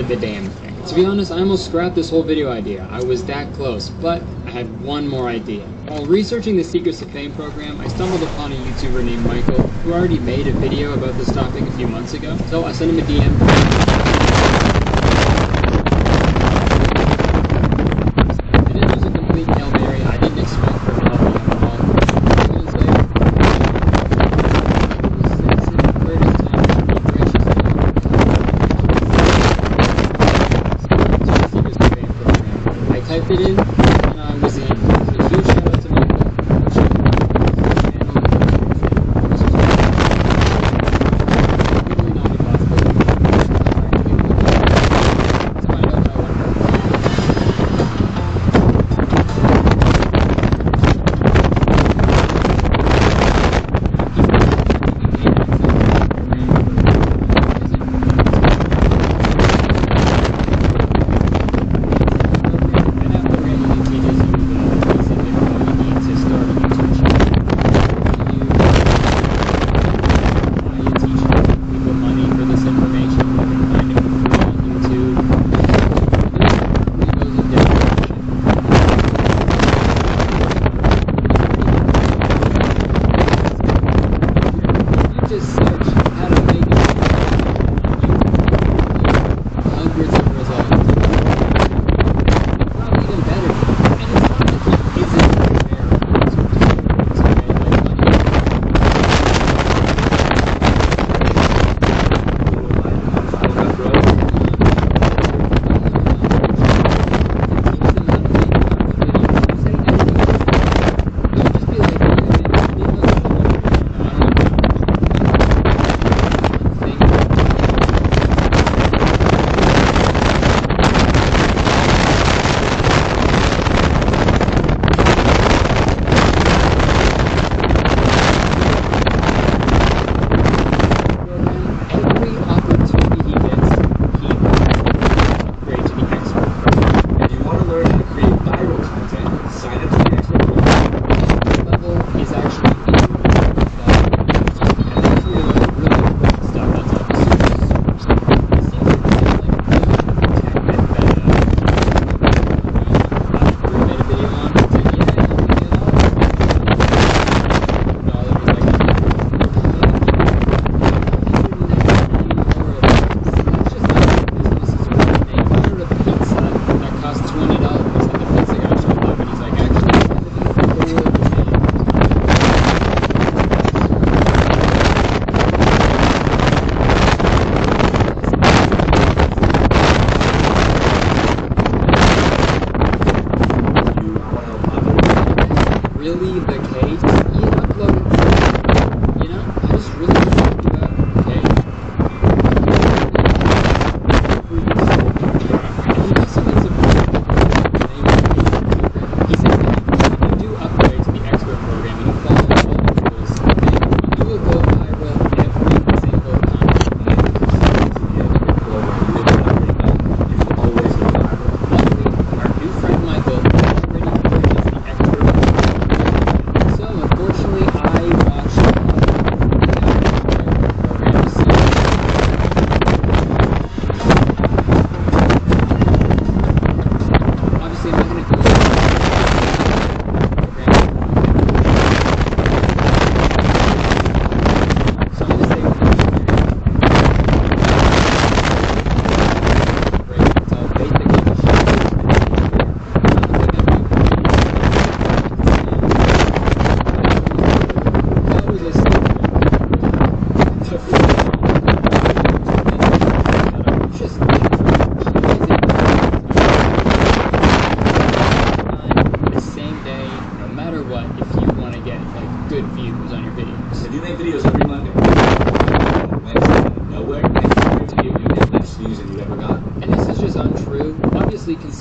The damn thing. To be honest, I almost scrapped this whole video idea. I was that close, but I had one more idea. While researching the Secrets of Fame program, I stumbled upon a YouTuber named Michael who already made a video about this topic a few months ago. So I sent him a DM. It was a complete Hail Mary. I didn't expect her to help me at all. I was gonna say, typed it in, and I was in. So huge shout out to Michael. Probably not be possible.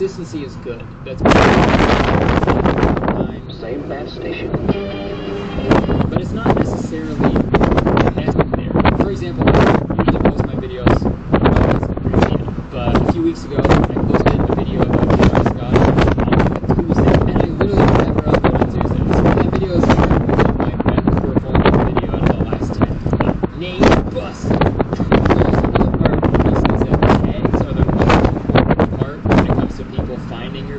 consistency is good. That's Same gas station. But it's not necessarily necessary. For example, I usually post my videos on Instagram, but a few weeks ago I posted a video about Travis Scott on Tuesday, and I literally never upload on Tuesdays. That video is my best performance video out of the last 10. Nate Bus!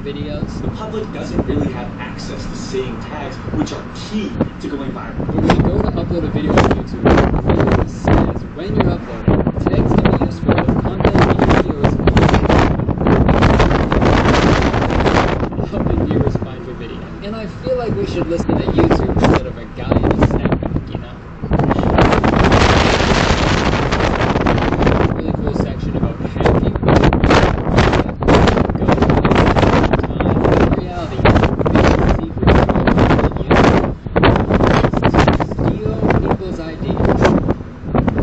Videos. The public doesn't really have access to seeing tags, which are key to going viral. When you go to upload a video on YouTube, it literally says when you're uploading, tags can be useful if content in your video is helping viewers find your video. And I feel like we should listen to YouTube instead of a guy in a snapback, you know? Really cool section about have you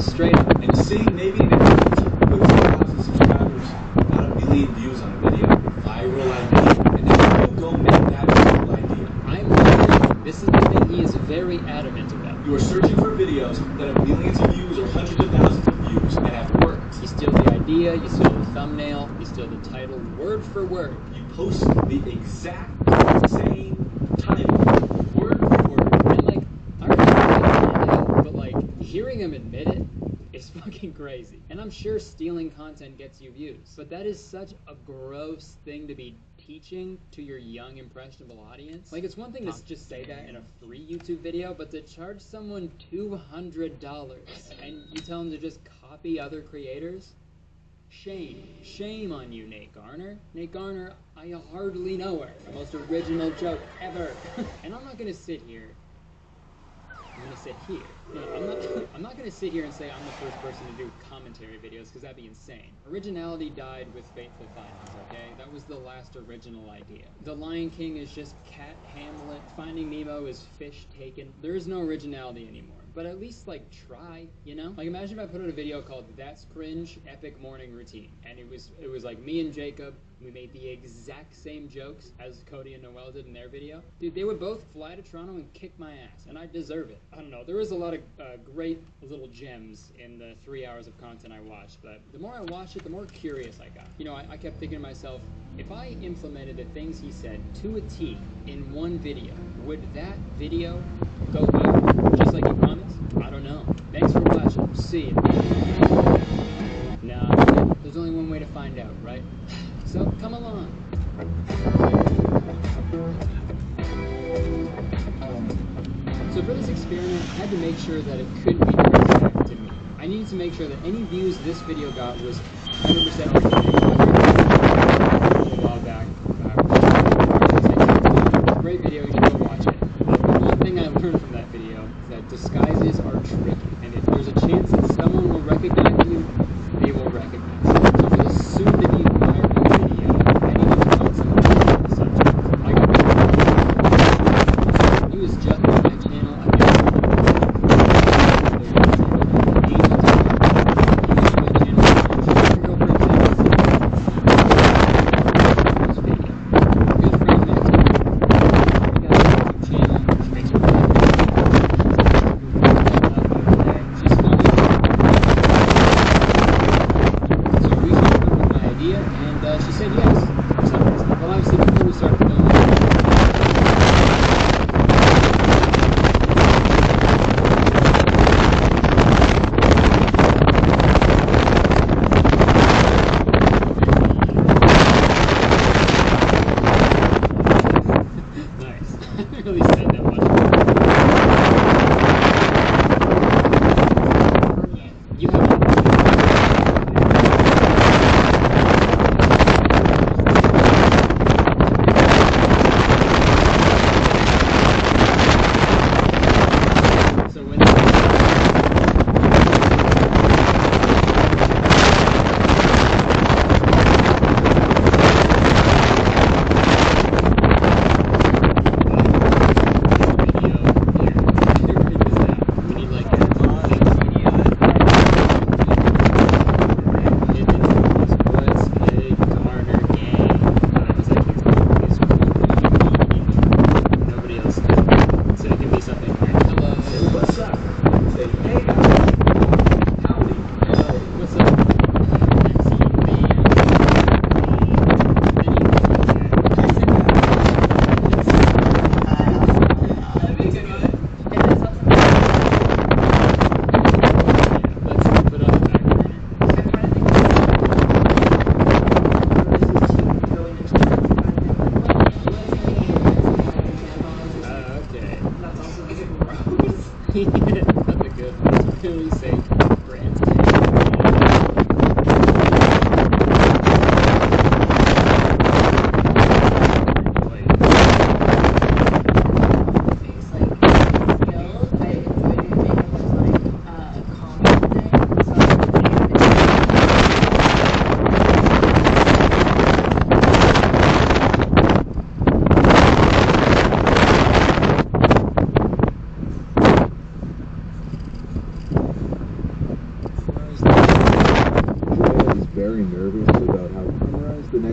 straight up. And seeing maybe an influencer with 2,000 subscribers, about 1 million views on a video, viral idea, and then you go make that viral idea. I'm wondering, this is the thing he is very adamant about. You are searching for videos that have millions of views or hundreds of thousands of views and have worked. You steal the idea, you steal the thumbnail, you steal the title, word for word. You post the exact same title, word for word. And like, I already know the thumbnail, but like, hearing him admit it, it's fucking crazy. And I'm sure stealing content gets you views. But that is such a gross thing to be teaching to your young, impressionable audience. Like, it's one thing to just say that in a free YouTube video, but to charge someone $200 and you tell them to just copy other creators? Shame. Shame on you, Nate Garner. Nate Garner, I hardly know her. The most original joke ever. And I'm not gonna sit here. I'm gonna sit here. No, I'm not gonna sit here and say I'm the first person to do commentary videos, because that'd be insane. Originality died with Fateful Findings, okay? That was the last original idea. The Lion King is just Cat Hamlet. Finding Nemo is fish taken. There is no originality anymore. But at least, like, try, you know? Like, imagine if I put out a video called That's Cringe, Epic Morning Routine. And it was like me and Jacob, we made the exact same jokes as Cody and Noel did in their video. Dude, they would both fly to Toronto and kick my ass, and I deserve it. I don't know, there was a lot of great little gems in the 3 hours of content I watched, but the more I watched it, the more curious I got. You know, I kept thinking to myself, if I implemented the things he said to a T in one video, would that video go viral, just like he promised? I don't know. Thanks for watching. See you. Nah, there's only one way to find out, right? So, come along. So for this experiment, I had to make sure that it couldn't be traced back to me. I needed to make sure that any views this video got was 100% organic. A while back. Great video, you should go watch it. One thing I learned from that video is that disguises are tricky, and if there's a chance that someone will recognize you, they will recognize you. So for this soon-to-be viral video, I needed to talk something about the subject. I got he was just on my channel. I got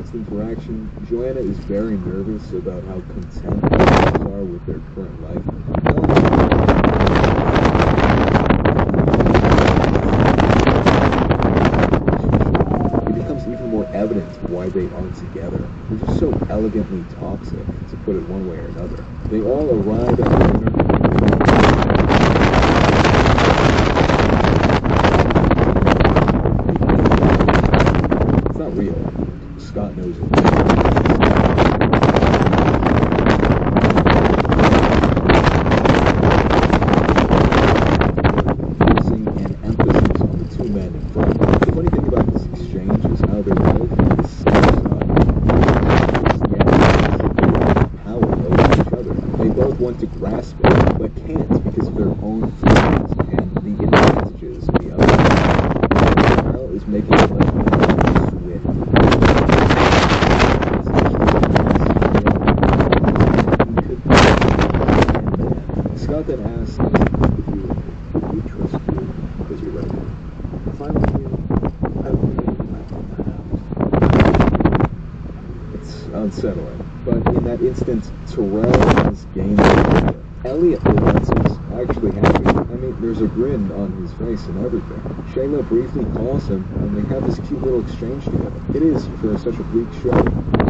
next interaction, Joanna is very nervous about how content others are with their current life. It becomes even more evident why they aren't together. They're just so elegantly toxic, to put it one way or another. They all arrive at dinner. It's not real. Scott knows it. Placing an emphasis on the two men in front. The funny thing about this exchange is how they're both on the same side. Power over each other. They both want to grasp it, but can't because of their own feelings and the advantages of the other. Kyle is making a swim. Scott then asks, "Would you trust you because you're right? If I were you, I would be letting that out." It's unsettling, but in that instant, Terrell has gained the idea. Elliot realizes actually happy. I mean, there's a grin on his face and everything. Shayla briefly calls him, and they have this cute little exchange together. It is, for such a bleak show,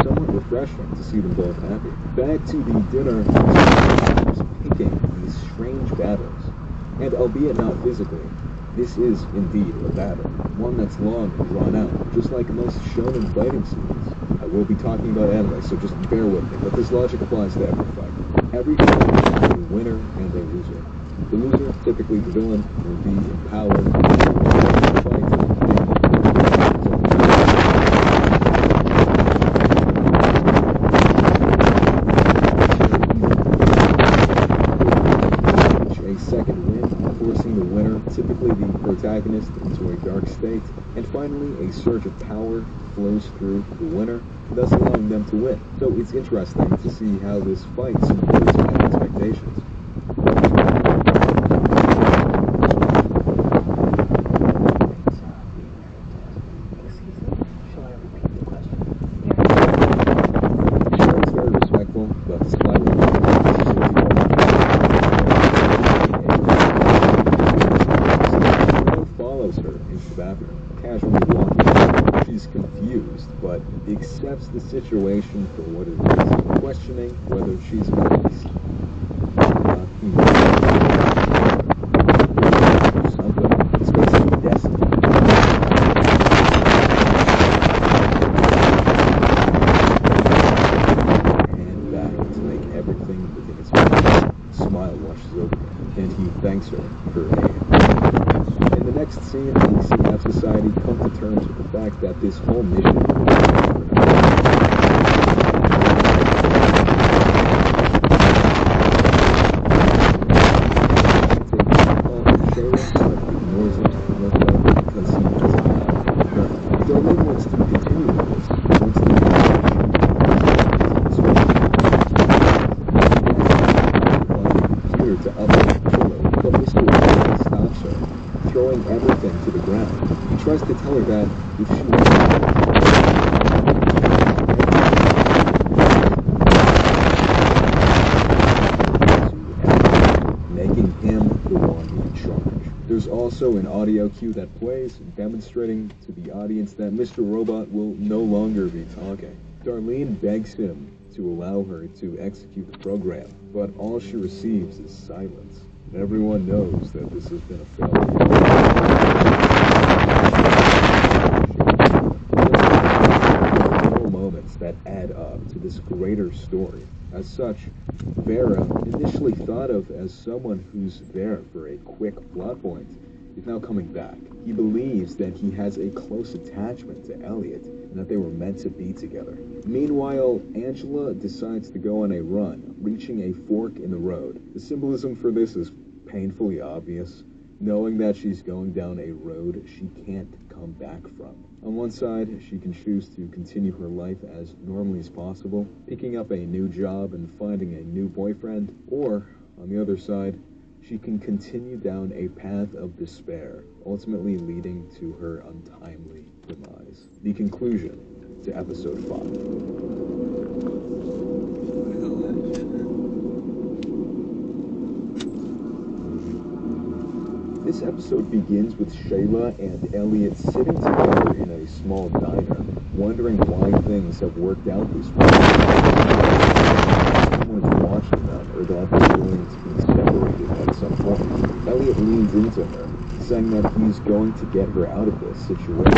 somewhat refreshing to see them both happy. Back to the dinner, he's picking these strange battles. And albeit not physically, this is indeed a battle. One that's long and drawn out, just like most shonen fighting scenes. I will be talking about anime, so just bear with me, but this logic applies to every fight. Every fight has a winner and a loser. The loser, typically the villain, will be empowered to fight. A second win, forcing the winner, typically the protagonist, into a dark state, and finally a surge of power flows through the winner, thus allowing them to win. So it's interesting to see how this fight supports my expectations. Sharon's very respectful, but slightly follows her into the bathroom, casually walking. She's confused, but accepts the situation for what it is, questioning whether she's nice. Something. It's basically destiny. And back to make everything within his power. Smile washes over him, and he thanks her for her aid. In the next scene, we see how society come to terms with the fact that this whole mission is Darlene wants to continue with this. Wants to computer to upload the photo, but Mr. Rowan stops her, throwing everything to the ground. He tries to tell her that if she making him the one in charge. There's also an audio cue that plays, demonstrating to the audience that Mr. Robot will no longer be talking. Darlene begs him to allow her to execute the program, but all she receives is silence. Everyone knows that this has been a failure. Little moments that add up to this greater story. As such, Vera, initially thought of as someone who's there for a quick plot point, is now coming back. He believes that he has a close attachment to Elliot and that they were meant to be together. Meanwhile, Angela decides to go on a run, reaching a fork in the road. The symbolism for this is painfully obvious, knowing that she's going down a road she can't come back from. On one side, she can choose to continue her life as normally as possible, picking up a new job and finding a new boyfriend, or, on the other side, she can continue down a path of despair, ultimately leading to her untimely demise. The conclusion. to episode 5. This episode begins with Shayla and Elliot sitting together in a small diner, wondering why things have worked out this way. Someone is watching them, or that they're going to be separated at some point. Elliot leans into her, saying that he's going to get her out of this situation.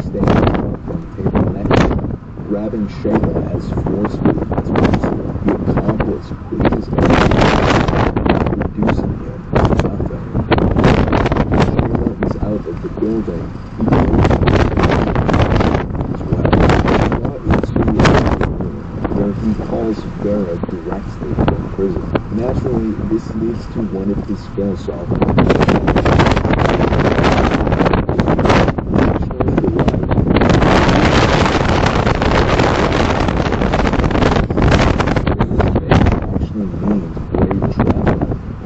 Standing up from the table next to him, grabbing Shayla as forcefully as possible. The accomplice pushes Elliot, reducing him to nothing. Shayla is out of the building. He goes to the as well. Brought into a room where he calls Vera directly from prison. Naturally, this leads to one of his philosophical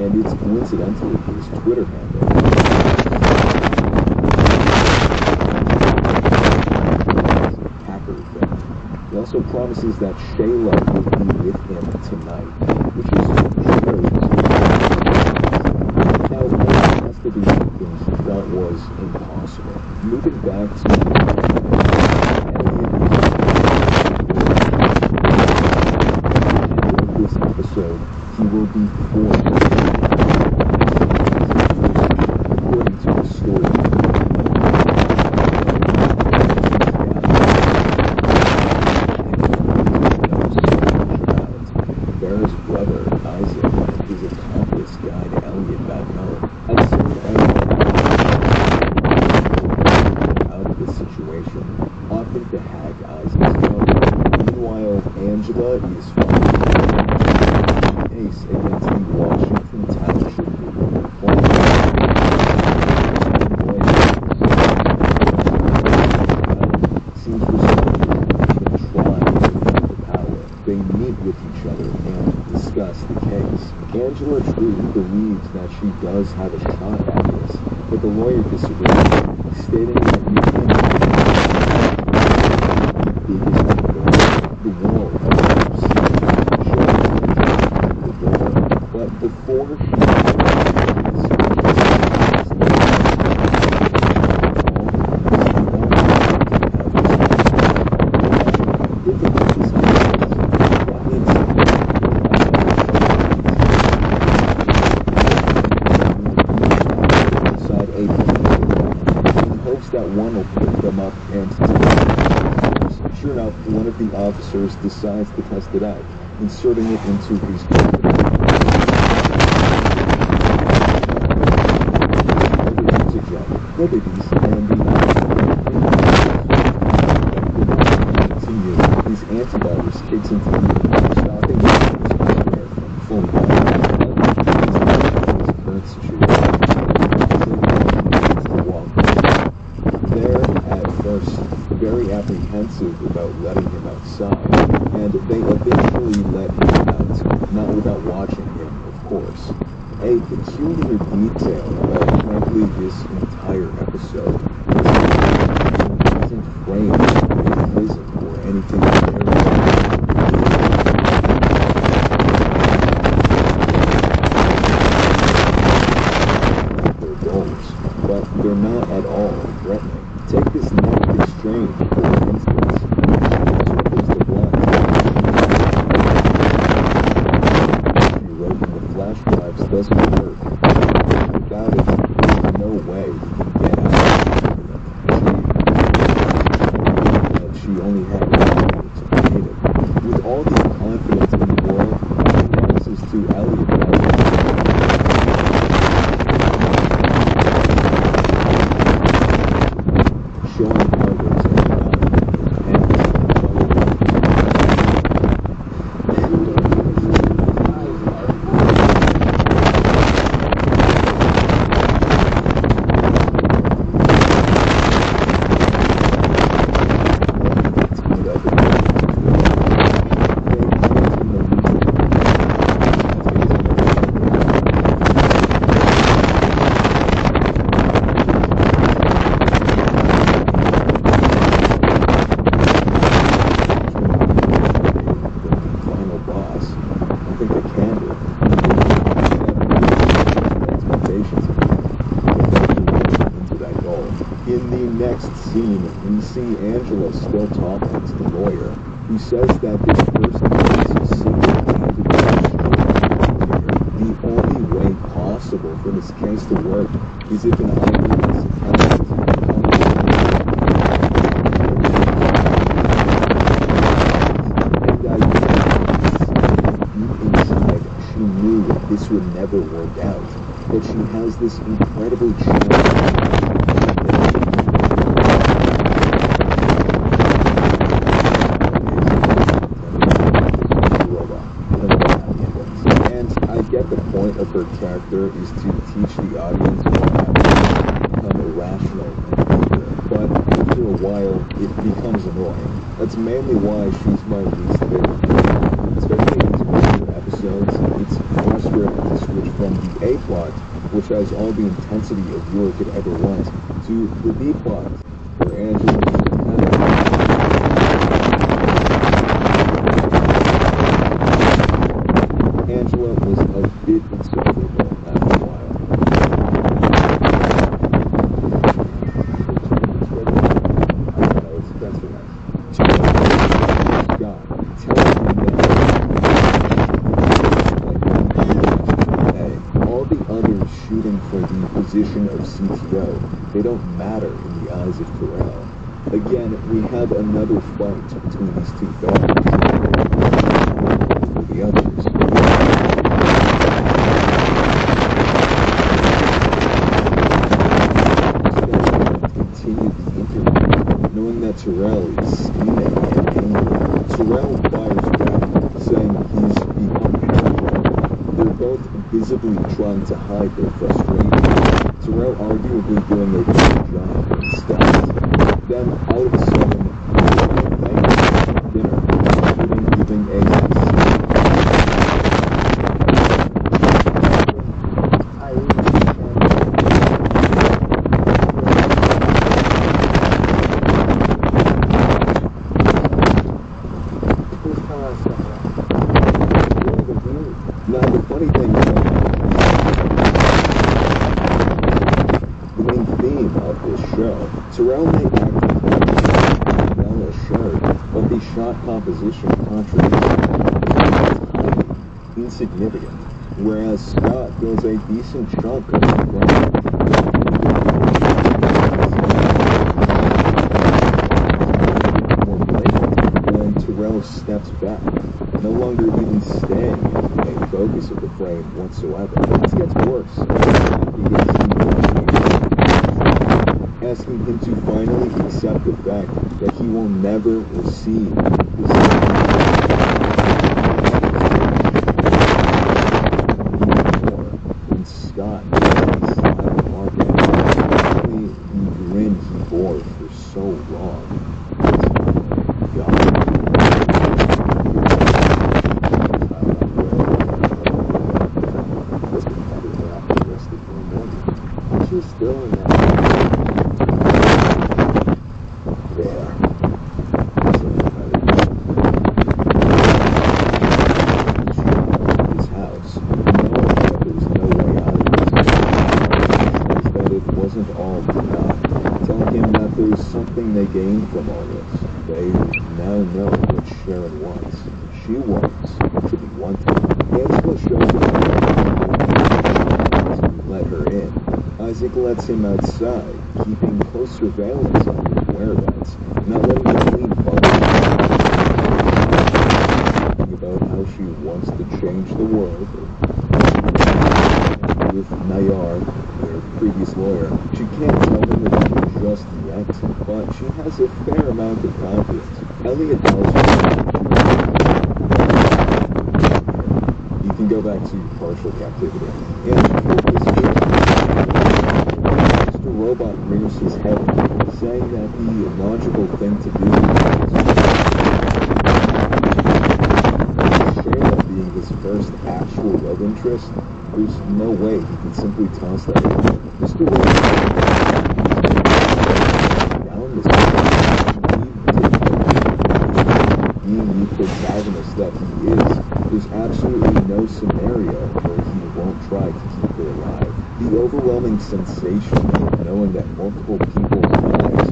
and it's coincidentally his Twitter handle. Hacker thing. He also promises that Shayla will be with him tonight, which is very now Elliot has to do something she thought was impossible. Moving back to this episode, he will be forced, according to the story. Vera's brother, Isaac, and his accomplice guide Elliot back home. As soon as out of this situation, opting to hack Isaac's phone. Meanwhile, Angela is fighting case against the Washington Township seems responsible for trying to get the power. They meet with each other and discuss the case. Angela truly believes that she does have a shot at this, but the lawyer disagrees, stating that you can't be the biggest the world has ever seen. Shows the door, but before she that one will pick them up and sure enough, one of the officers decides to test it out, inserting it into his music jacket. No biggies, and the continue. His antivirus kicks into the stopping the from fully his current situation. Very apprehensive about letting him outside, and they eventually let him out, not without watching him, of course. A peculiar detail of, frankly, this entire episode isn't framed in prison or anything their goals, but they're not at all threatening. Take this next exchange, for instance. The blood. You wrote in the flash drives doesn't work. Without it, there's no way you can get out. next scene, we see Angela still talking to the lawyer, who says that this person is single-handedly the only way possible for this case to work is if an eyewitness attempts to deep inside, she knew that this would never work out, but she has this incredibly her character is to teach the audience that become irrational and eager, but after a while it becomes annoying. That's mainly why she's my least favorite character. Especially in these earlier episodes, it's frustrating to switch from the A plot, which has all the intensity a viewer could ever want, to the B plot, where Angela is Angela was a bit insufferable after a while. All the others shooting for the position of CTO, they don't matter in the eyes of Terrell. Again, we have another fight between these two guards. The others. Knowing that Terrell is scheming and angry, Terrell fires back, saying he's become paranoid. They're both visibly trying to hide their frustration. Terrell arguably doing a good job instead. Then, out of a sudden, dinner, including giving a Terrell may act like well assured, but the shot composition contribution is insignificant, whereas Scott fills a decent chunk of the frame. More blatant when Terrell steps back, no longer even staying in a focus of the frame whatsoever. This gets worse. Asking him to finally accept the fact that he will never receive the same when Scott decided to mark out only the grin he bore for so long. She's still in that. They gained from all this. They now know what Sharon wants. She wants to be wanted. Angela shows him let her in. Isaac lets him outside, keeping close surveillance on his whereabouts, not letting him leave about how she wants to change the world. With Nayar, their previous lawyer, she can't tell him about it just yet, but she has a fair amount of confidence. Elliot tells her you can go back to partial captivity. And Mr. Robot rears his head, saying that the logical thing to do is Shayla being his first actual love interest. There's no way he can simply toss that away. Mr. Robot being the protagonist that he is, there's absolutely no scenario where he won't try to keep her alive. The overwhelming sensation of knowing that multiple people's lives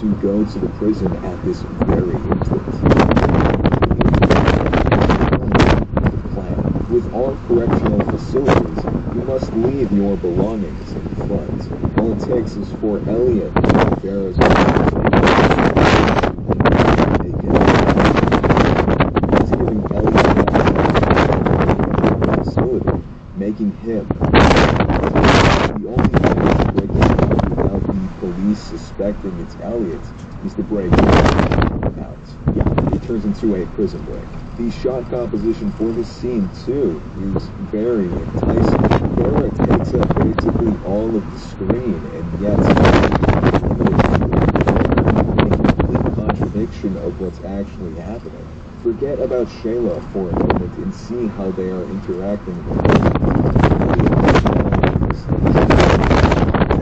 to go to the prison at this very instant. Plan. With all correctional facilities, you must leave your belongings in front. All it takes is for Elliot and Vera's making him the only way to break it out without the police suspecting it's Elliot is to break out. Yeah, it turns into a prison break. The shot composition for this scene, too, is very enticing. Vera takes up basically all of the screen, and yet a complete contradiction of what's actually happening. Forget about Shayla for a moment and see how they are interacting with her.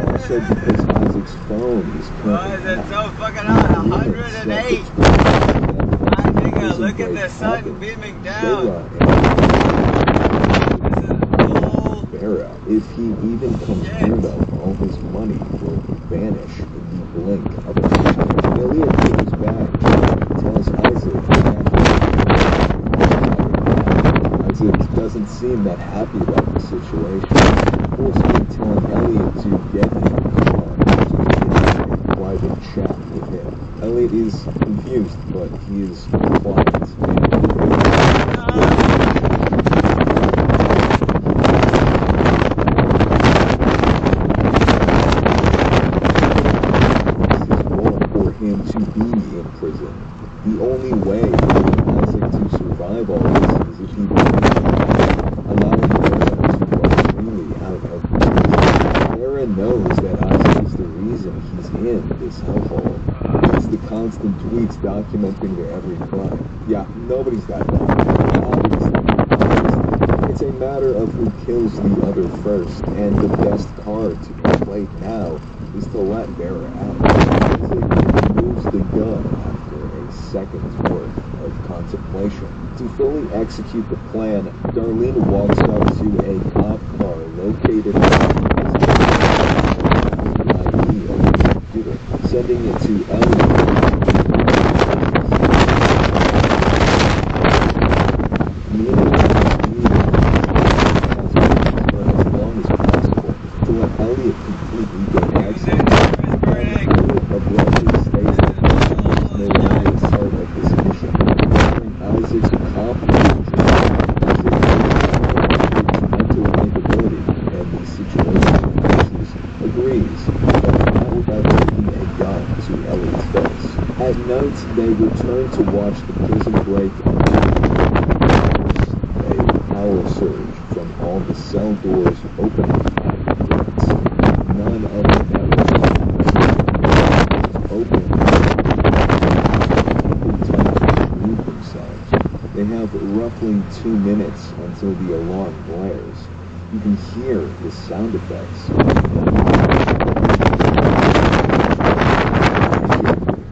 Also because Isaac's phone is currently Why is it so fucking hot? 108! My nigga, look at the sun beaming down! Vera, if he even comes near them, all his money will vanish in the blink of an eye. Elliot goes back and tells Isaac Isaac doesn't seem that happy about the situation. Forcefully telling Elliot to get in the car to get a private chat with him. Elliot is confused, but he is quiet. Him to be in prison. The only way for Isaac to survive all this is if he allowing Vera to go freely out of prison. Vera knows that Isaac is the reason he's in this hellhole. It's the constant tweets documenting their every crime. Yeah, nobody's that bad. Obviously. It's a matter of who kills the other first, and the best card to be played now is to let Vera out. Moves the gun after a second's worth of contemplation. To fully execute the plan, Darlene walks up to a cop car located on the ID of the computer, sending it to Elliot. As long as possible to let Elliot completely get access. Abruptly states that no longer part of this mission. Isaac's accomplishment mental capability and the situation faces agrees, but not without taking a gun to Elliot's face. At night, they return to watch the prison break a power surge from all the cell doors opening at once. None of the networks open. Move themselves. They have roughly 2 minutes until the alarm blares. You can hear the sound effects.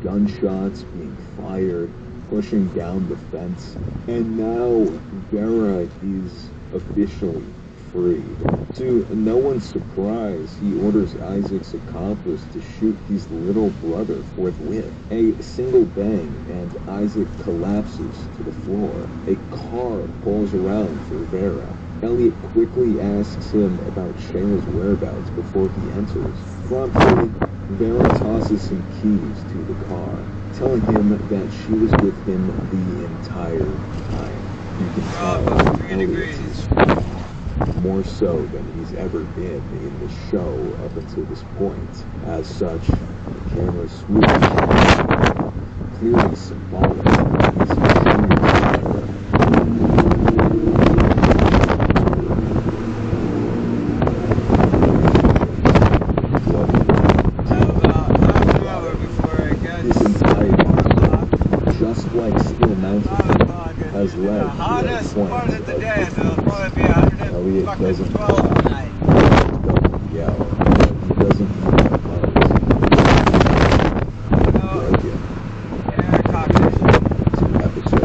Gunshots being fired, pushing down the fence, and now Vera is officially freed. To no one's surprise, he orders Isaac's accomplice to shoot his little brother forthwith. A single bang, and Isaac collapses to the floor. A car pulls around for Vera. Elliot quickly asks him about Shayla's whereabouts before he enters. Promptly, Vera tosses some keys to the car, telling him that she was with him the entire time. You can tell Elliot is more so than he's ever been in the show up until this point. As such, the camera swoops, clearly symbolic of his extreme This entire, just like Steel Mountain, has led to a point of Elliot doesn't yell, he doesn't break it. To episode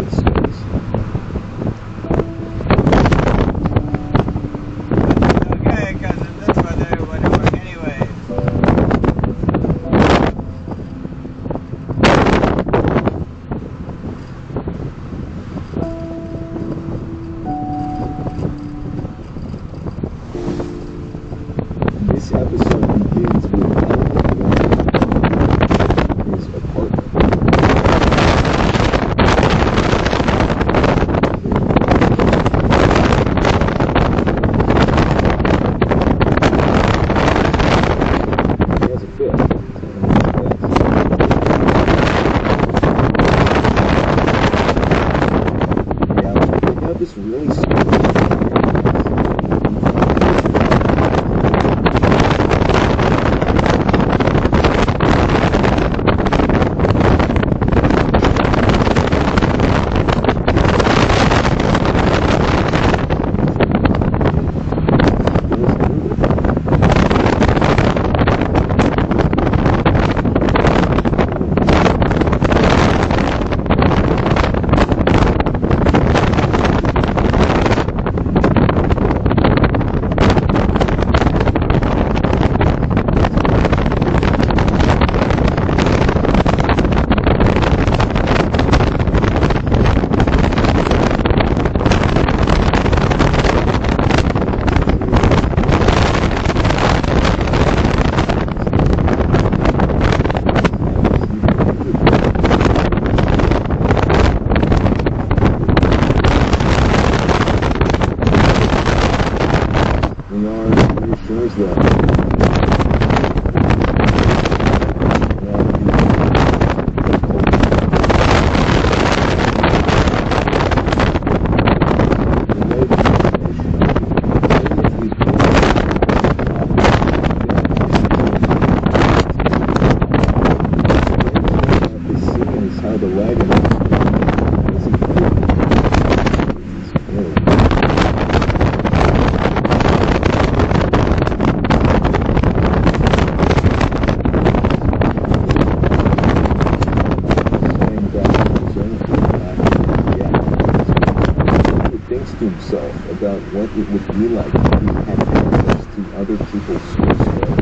This episode begins with Element 1, his apartment. He has a fit. Yeah, check out this really reassures them. How the lighting to himself about what it would be like if he had access to other people's source code.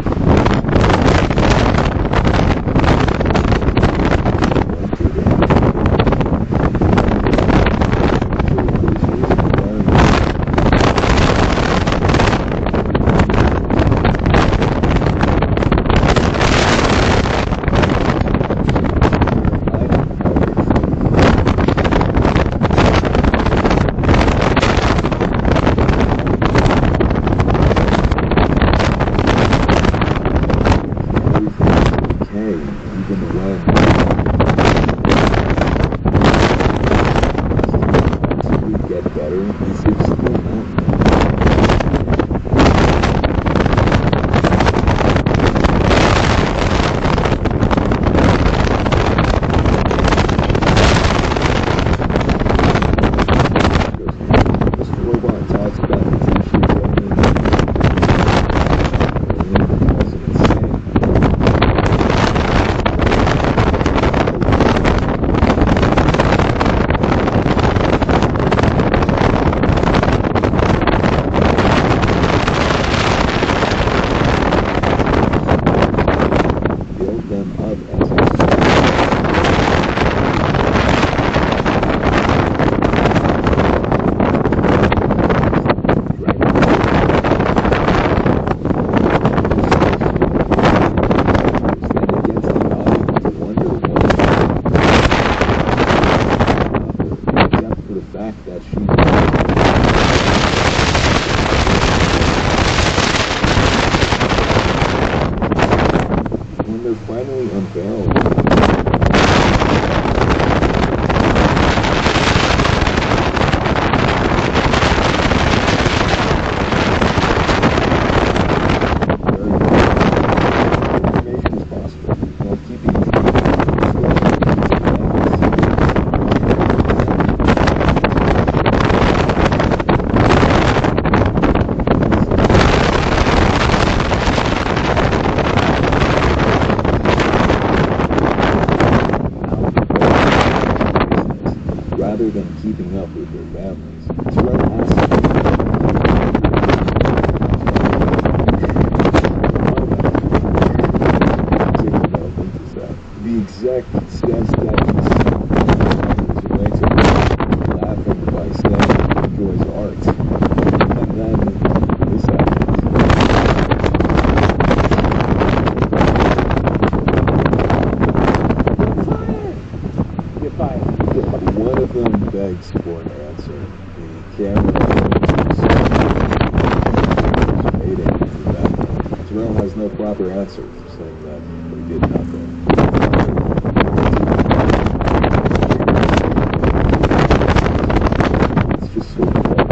When they're finally unveiled, rather than keeping up with their families. It's right the exact sense that he's laughing by saying he enjoys art. And then this happens. Terrell has no proper answer, saying that they did nothing. It's just sort of like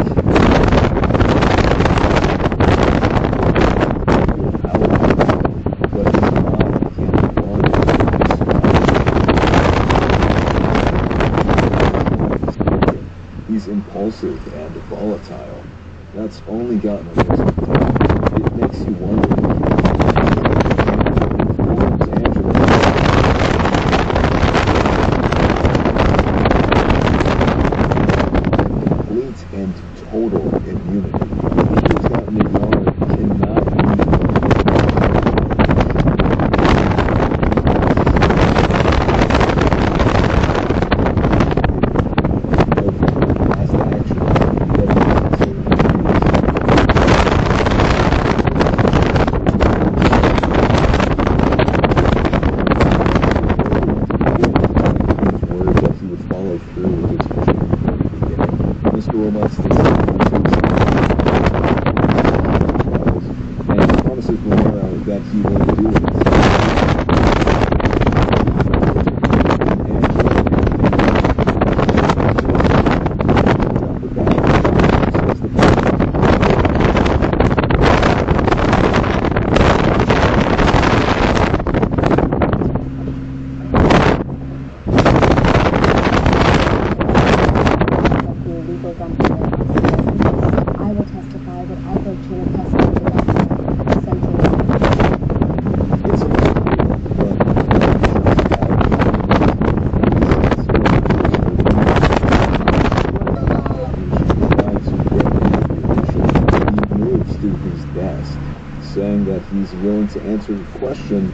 he's impulsive and volatile. That's only gotten worse with time. It makes you wonder if complete and total immunity. Teachers at McYard cannot saying that he's willing to answer the question.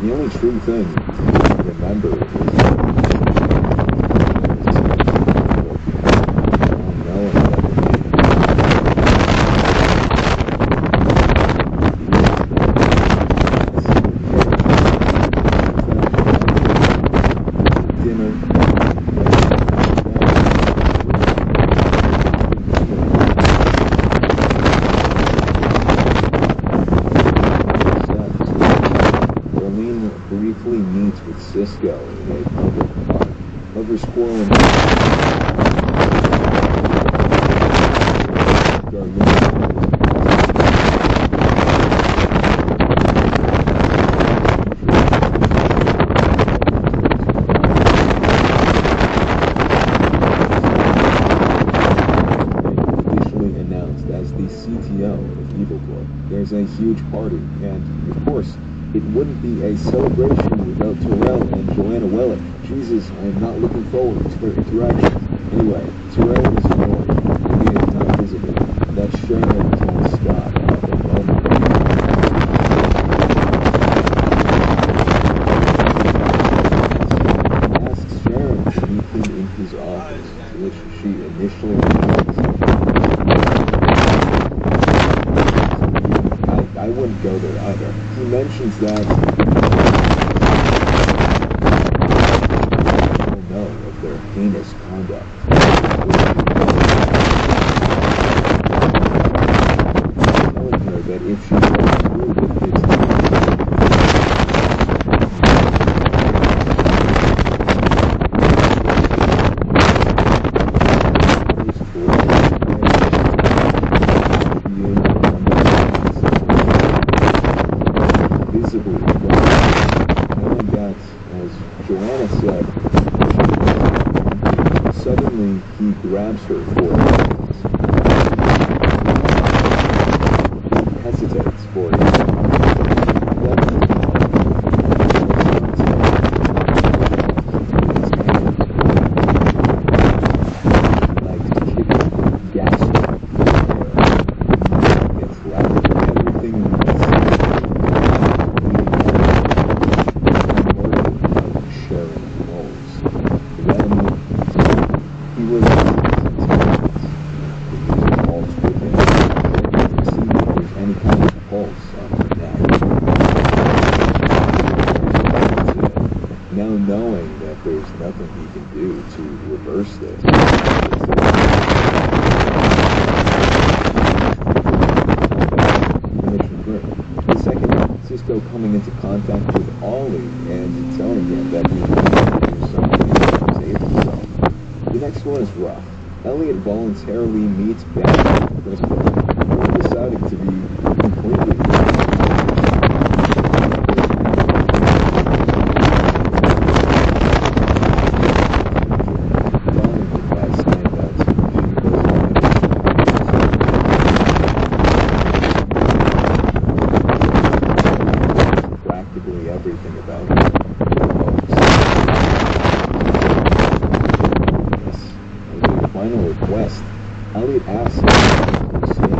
The only true thing to remember is briefly meets with Cisco in a public park. Lovers quarrel and officially announced as the CTO of Evilboy. There's a huge party, and of course, it wouldn't be a celebration without Terrell and Joanna Wellick. Jesus, I am not looking forward to their interaction. Anyway, Terrell is annoyed. Maybe it's not visible. That Sharon tells Scott about the moment. He asks Sharon to meet him in his office, to which she initially refuses. I wouldn't go there either. He mentions that said. Suddenly, he grabs her for her hands. He hesitates for a second. Knowing that there's nothing he can do to reverse this. The second, Cisco coming into contact with Ollie and telling him that he needs to do something to save himself. The next one is rough. Elliot voluntarily meets back with Crystal, deciding to be completely everything about it. As a final request, Elliot asks him to stay.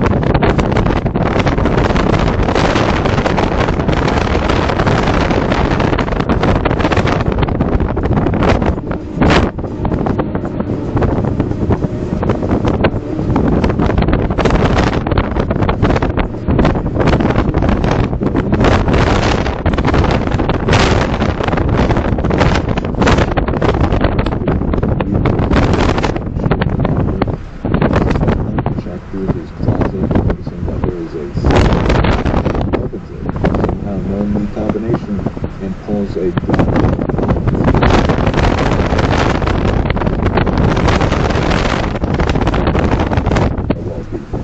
Combination and pulls a gun. Of all people,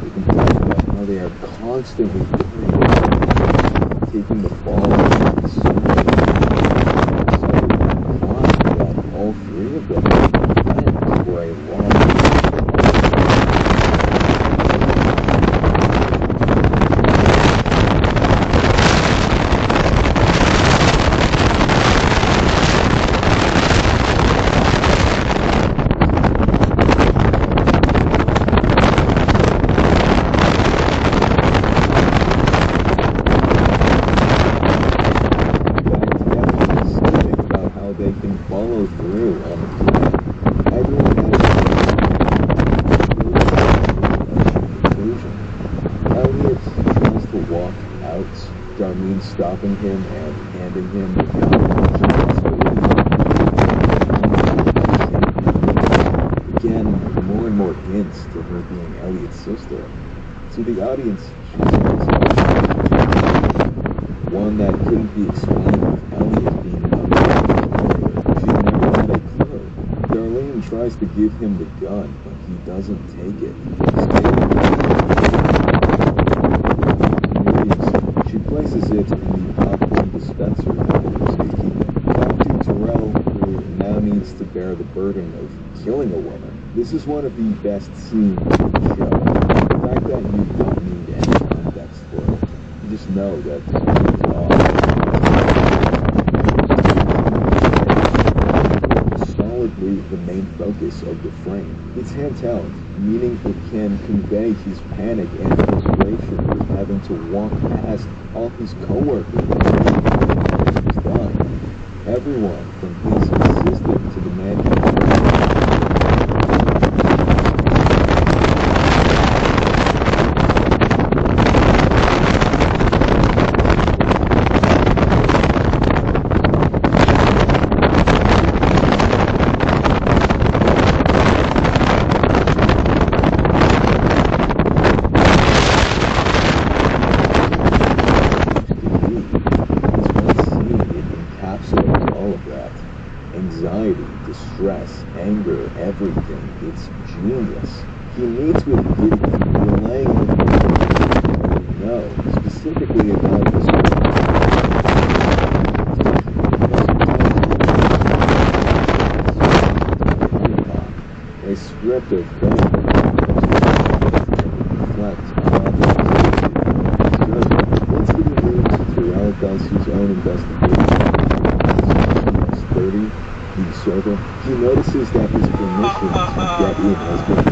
you can talk about how they are constantly taking the ball and so that all three of them planned for a long they can follow through on the plan. Everyone has a conclusion. Elliot tries to walk out, Darlene stopping him and handing him the gun. Again, more and more hints to her being Elliot's sister. To the audience, she says one that couldn't be explained with Elliot being Darlene tries to give him the gun, but he doesn't take it. She places it in the popcorn dispenser so he can talk to Terrell, who now needs to bear the burden of killing a woman. This is one of the best scenes in the show. The fact that you don't need any context for it. You just know that it's off. The main focus of the frame. It's handheld, meaning it can convey his panic and frustration with having to walk past all his co-workers. He's done. Everyone from his assistant to the man anxiety, distress, anger, everything. It's genius. He meets with Gideon, relaying what we know, specifically about this concept of benefit reflects on once he moves to does his own investigation. 30, the server, he notices that his permission to get in has been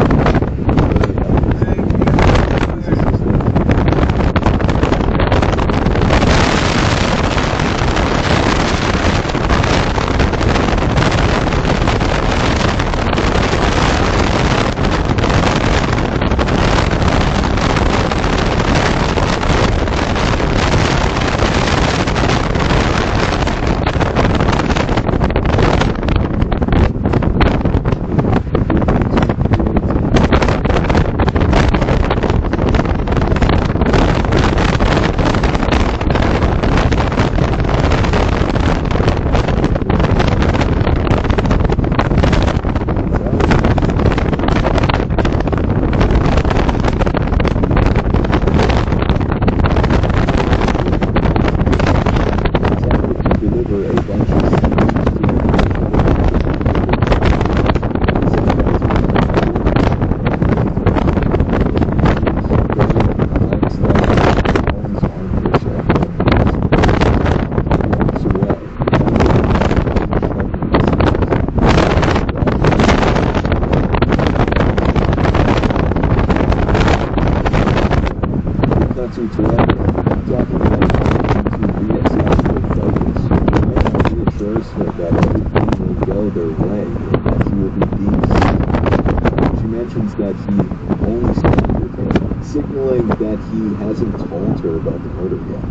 signaling that he hasn't told her about the murder yet.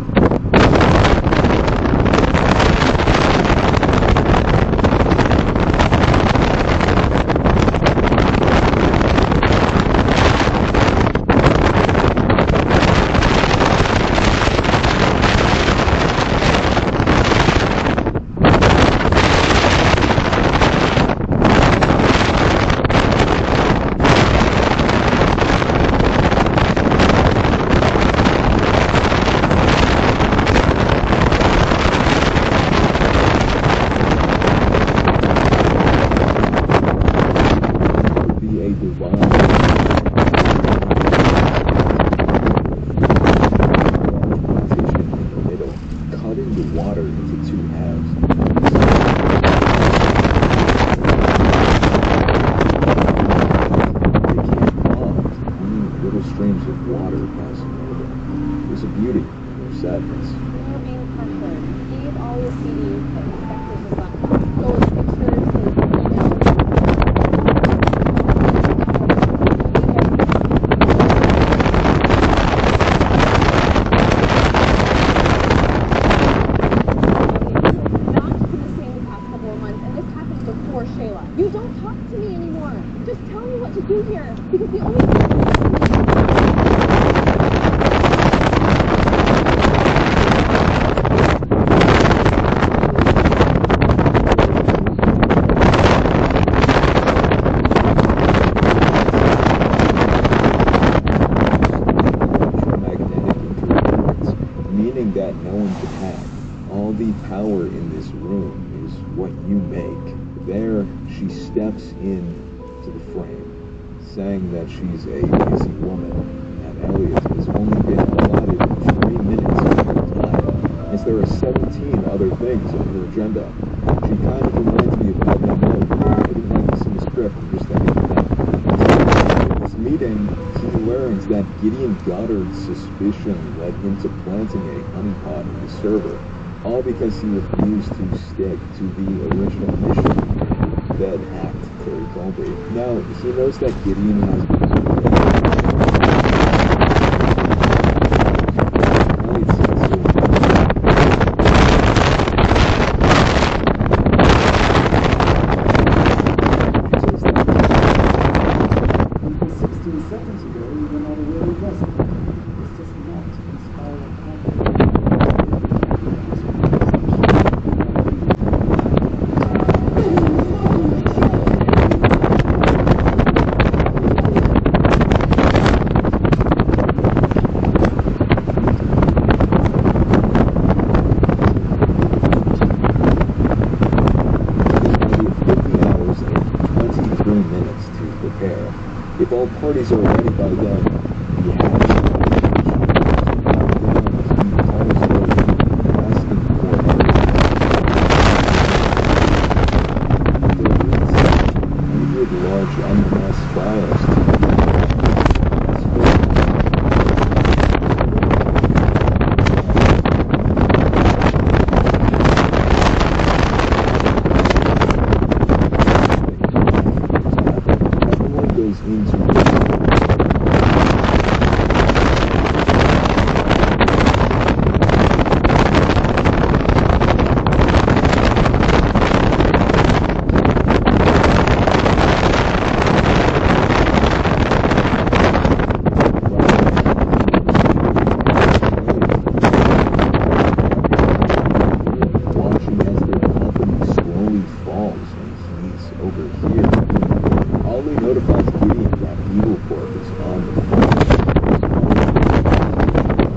Saying that she's a busy woman, and Elliot has only been allotted 3 minutes of her time, as there are 17 other things on her agenda. She kind of reminds me of Bad Man Mode. I didn't like this in the script, I'm just thinking of that. In this meeting, he learns that Gideon Goddard's suspicion led him to planting a honeypot in the server, all because he refused to stick to the original mission that hacked Terry Colby. Now, he knows that Gideon has been parties are already by then. The happy asking for large unmasked files everyone goes into watching as their company slowly falls and he's over here. Ollie notifies Gideon that Evil Corp is on the phone.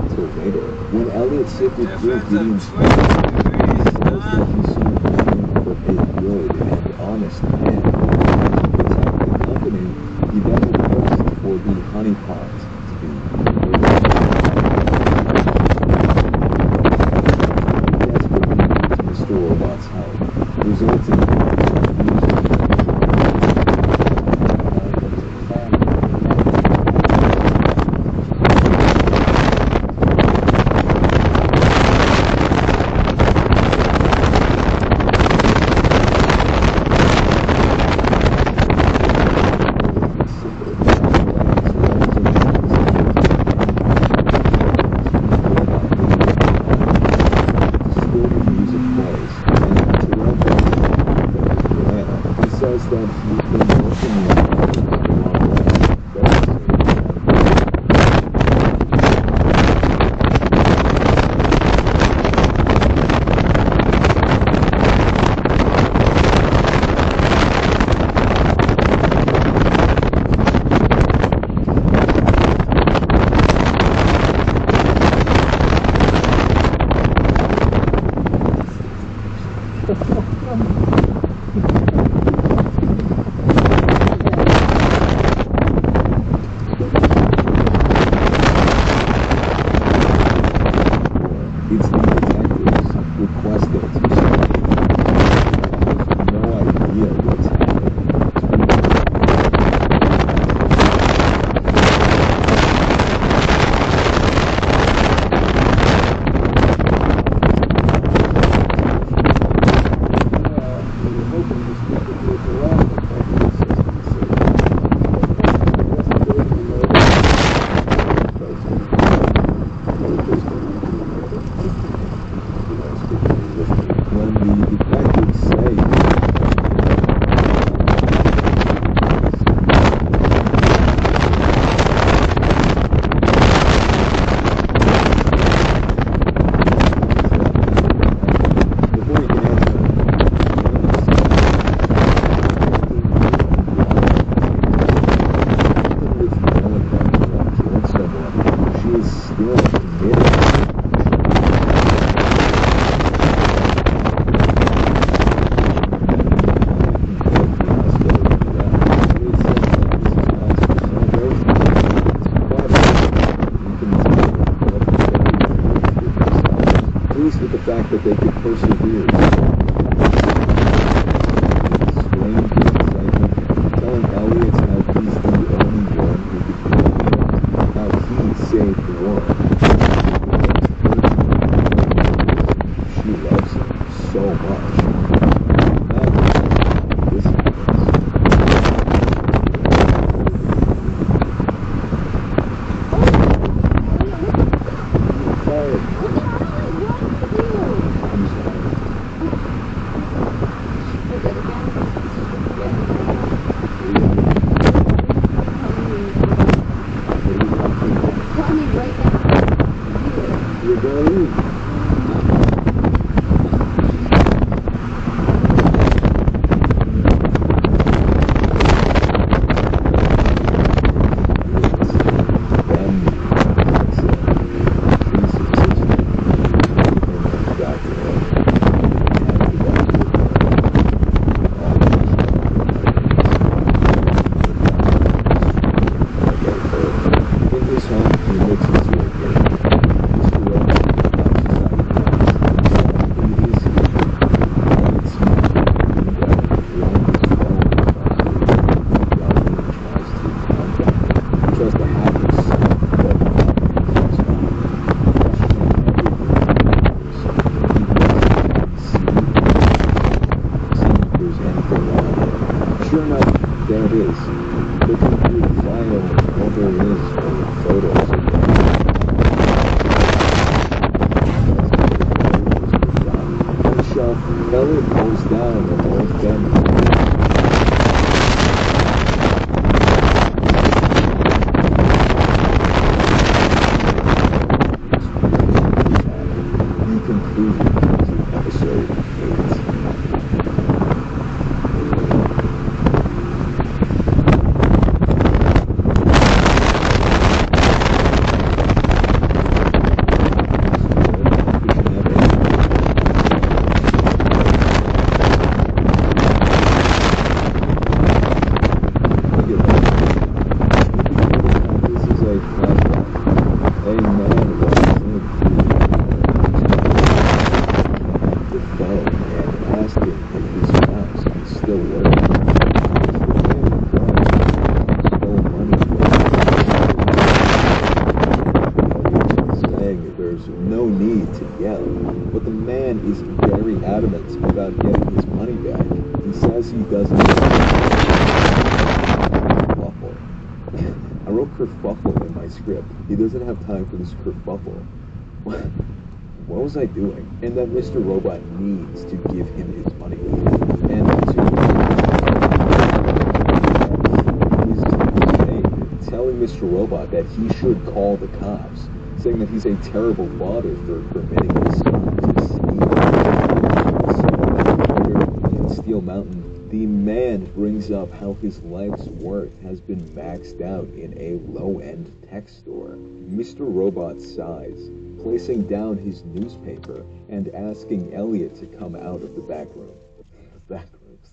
Until later, when Elliot sifted through Gideon's phone, he says that he's someone who came from a good and honest man. To protect the company, he then requests for the honeypot to be Mr. Robot's help, resulting in says that he's been working on it a long way. It's the detectives requesting to stop. No idea what's happening. When the detectives say before you can answer, she is still committed. Pleased with the fact that they could persevere. Strange excitement, telling Elliot how he's the only one who could kill him, how he saved the world. She loves him so much. This You're going to leave. there's anything wrong here. Sure enough, there it is. Looking through the file, all there is are photos of them. On the shelf, Elliot pulls down an old family. Episode 8. No need to yell, but the man is very adamant about getting his money back. He says he doesn't kerfuffle. I wrote kerfuffle in my script. He doesn't have time for this kerfuffle. What was I doing? And that Mr. Robot needs to give him his money back. And he's telling Mr. Robot that he should call the cops, saying that he's a terrible father for permitting his son to steal. In Steel Mountain, the man brings up how his life's worth has been maxed out in a low-end tech store. Mr. Robot sighs, placing down his newspaper and asking Elliot to come out of the back room. Back rooms.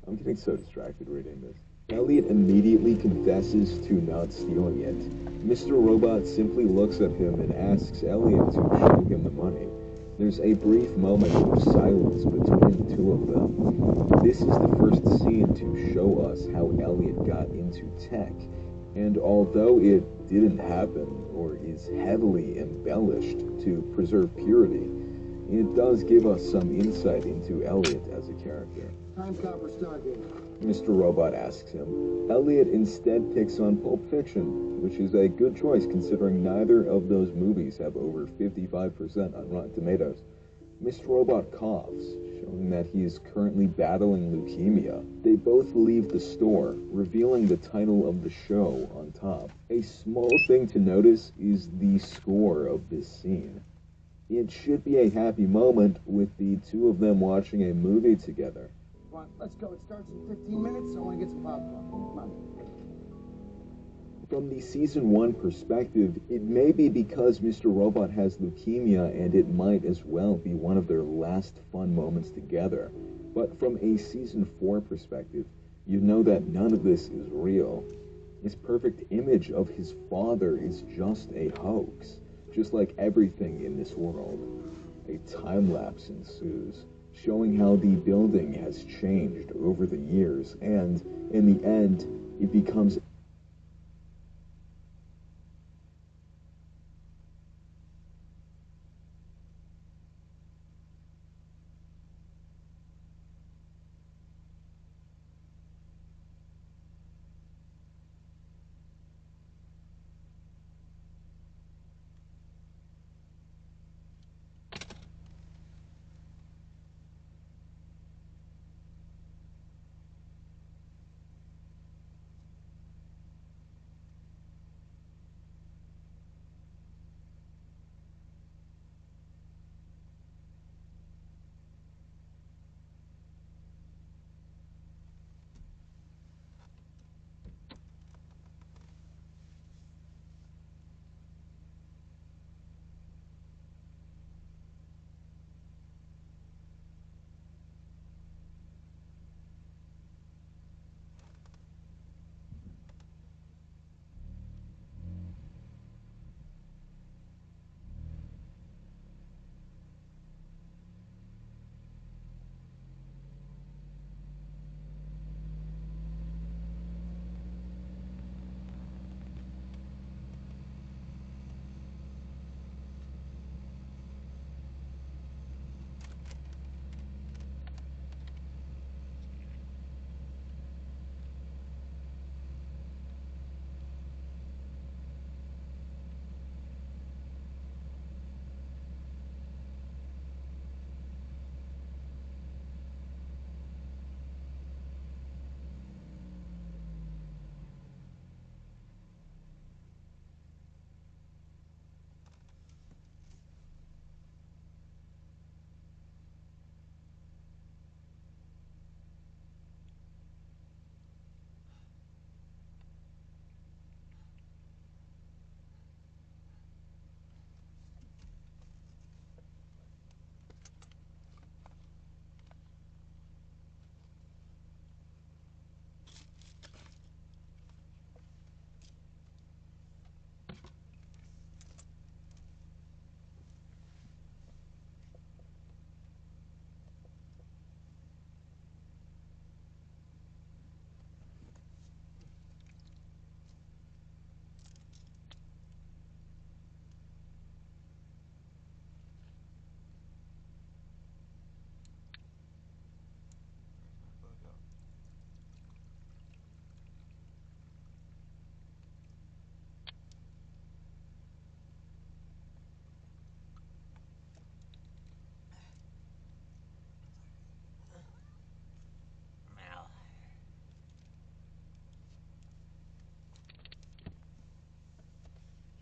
I'm getting so distracted reading this. Elliot immediately confesses to not stealing it. Mr. Robot simply looks at him and asks Elliot to show him the money. There's a brief moment of silence between the two of them. This is the first scene to show us how Elliot got into tech, and although it didn't happen, or is heavily embellished to preserve purity, it does give us some insight into Elliot as a character. Time copper stargate. Mr. Robot asks him. Elliot instead picks on Pulp Fiction, which is a good choice considering neither of those movies have over 55% on Rotten Tomatoes. Mr. Robot coughs, showing that he is currently battling leukemia. They both leave the store, revealing the title of the show on top. A small thing to notice is the score of this scene. It should be a happy moment with the two of them watching a movie together. Come on, let's go. It starts in 15 minutes. I want to get some popcorn. Come on. From the Season 1 perspective, it may be because Mr. Robot has leukemia and it might as well be one of their last fun moments together. But from a Season 4 perspective, you know that none of this is real. His perfect image of his father is just a hoax, just like everything in this world. A time-lapse ensues, showing how the building has changed over the years, and, in the end, it becomes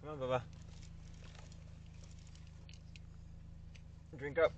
Come on, Bubba. Drink up.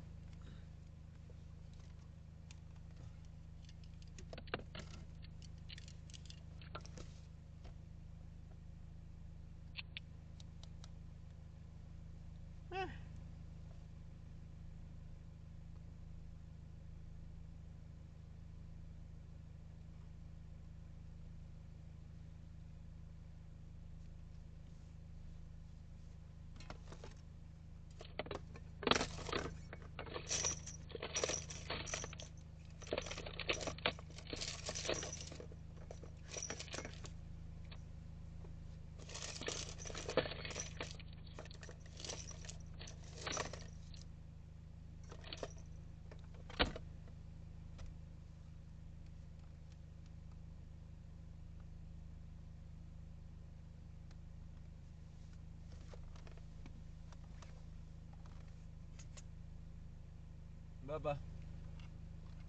Bubba.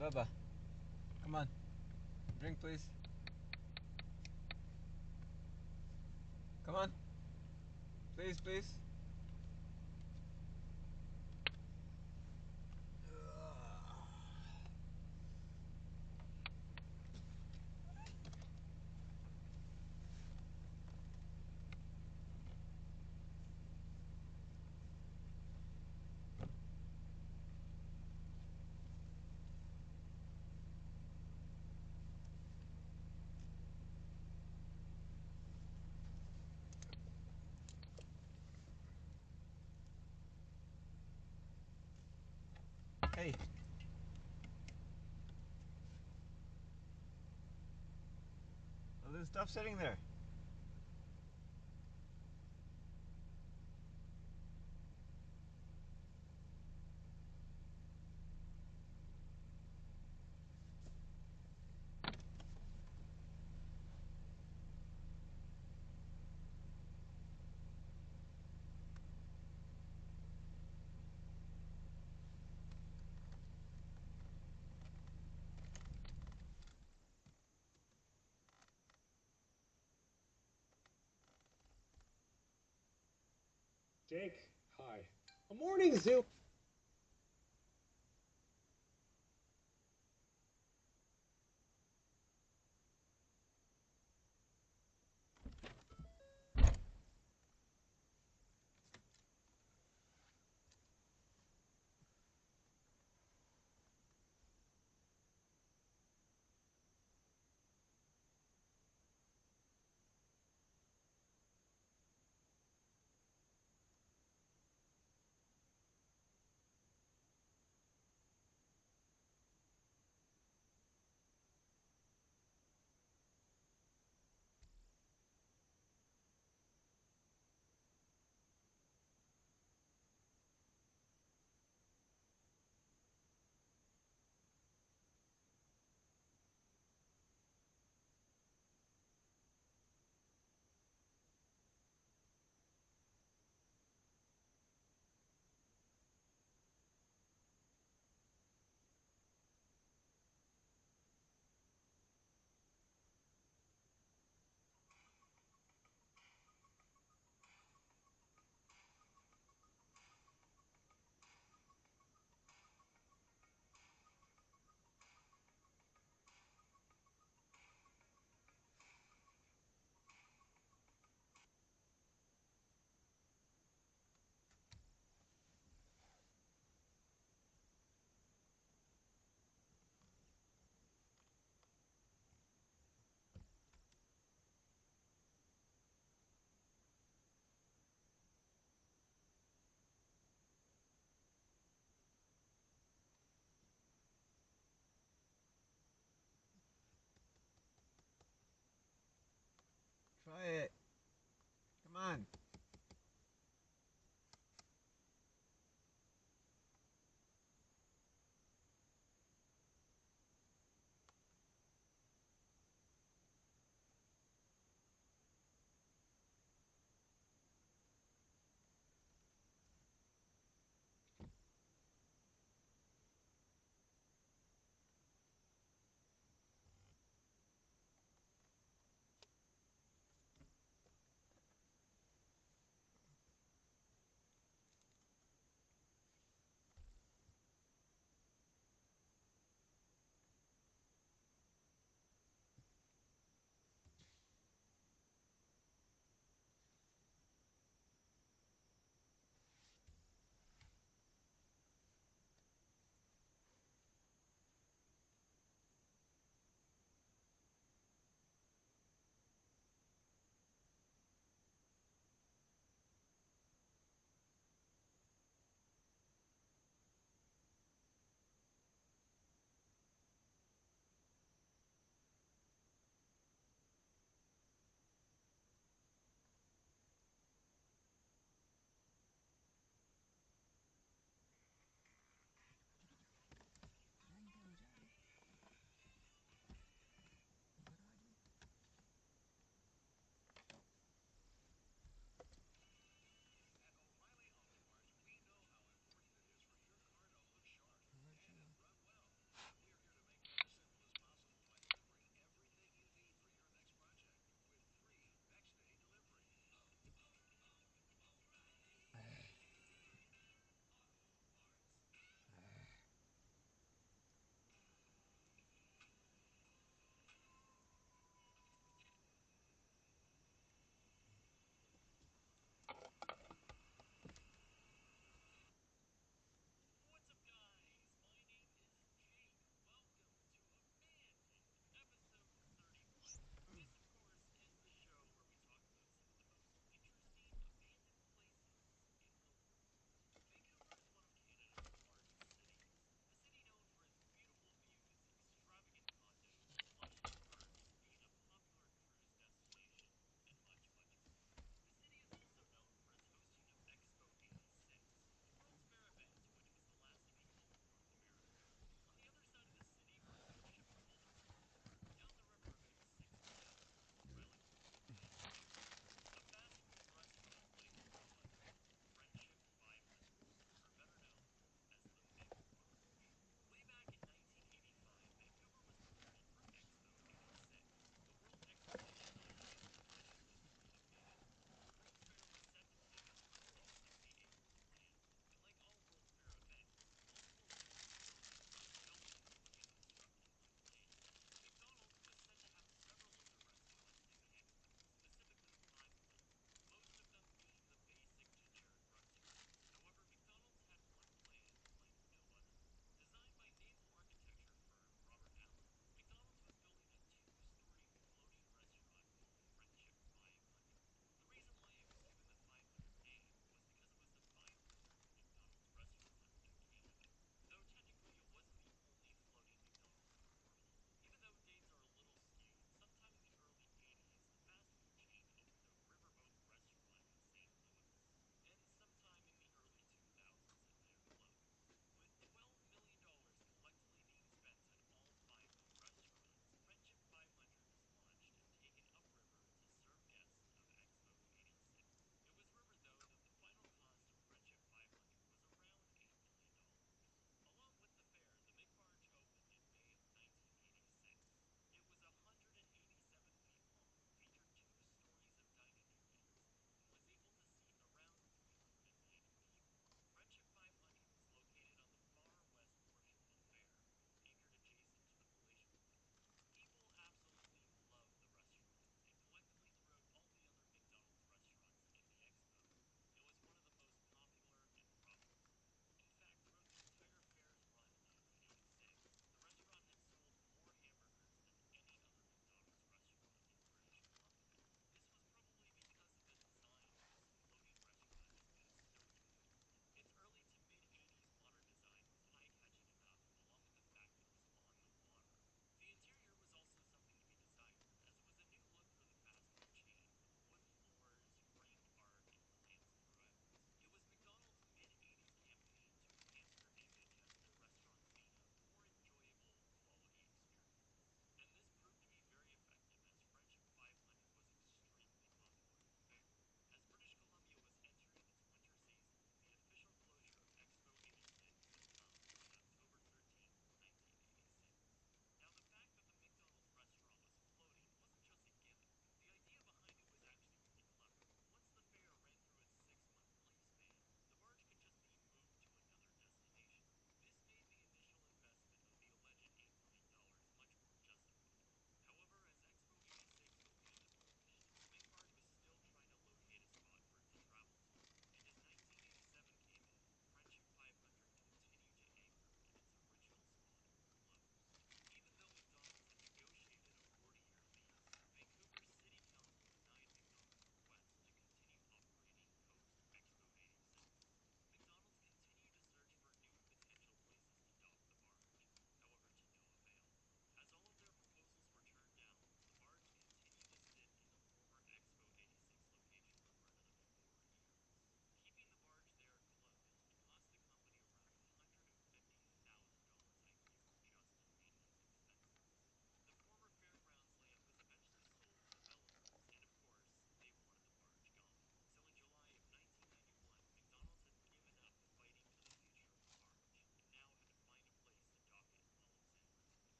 Bubba. Come on. Drink, please. Come on. Please, please. Hey. Well, there's stuff sitting there. Jake, hi. A morning zoo.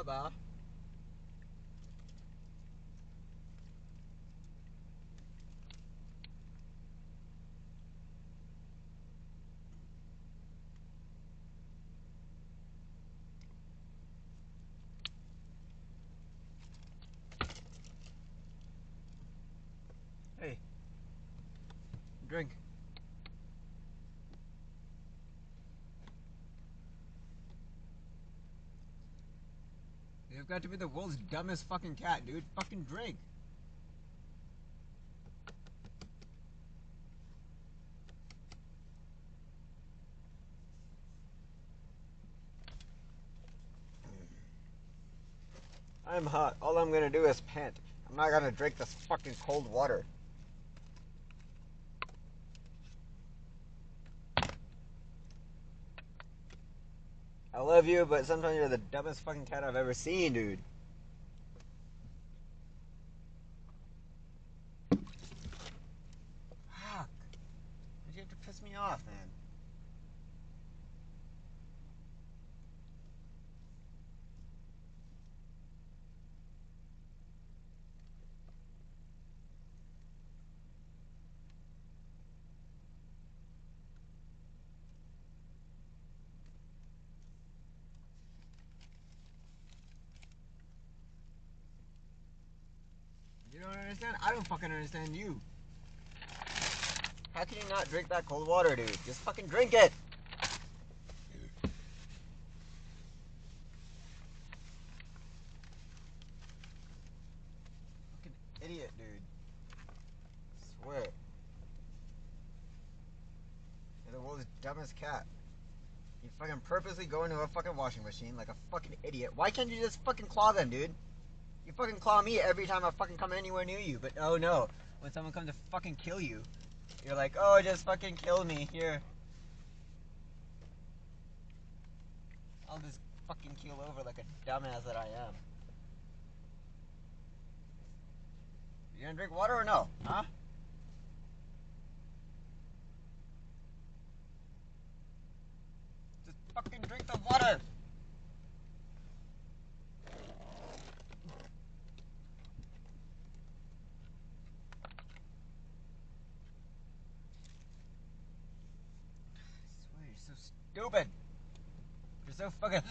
Baba. Hey, drink. You've got to be the world's dumbest fucking cat, dude. Fucking drink. I'm hot. All I'm gonna do is pant. I'm not gonna drink this fucking cold water. I love you, but sometimes you're the dumbest fucking cat I've ever seen, dude. Fuck. Why'd you have to piss me off, man? You don't understand? I don't fucking understand you. How can you not drink that cold water, dude? Just fucking drink it! Fucking idiot, dude. I swear. You're the world's dumbest cat. You fucking purposely go into a fucking washing machine like a fucking idiot. Why can't you just fucking claw them, dude? You fucking claw me every time I fucking come anywhere near you, but oh no. When someone comes to fucking kill you, you're like, oh, just fucking kill me, here. I'll just fucking keel over like a dumbass that I am. You gonna drink water or no? Huh? Just fucking drink the water! I swear, you're so stupid. You're so fucking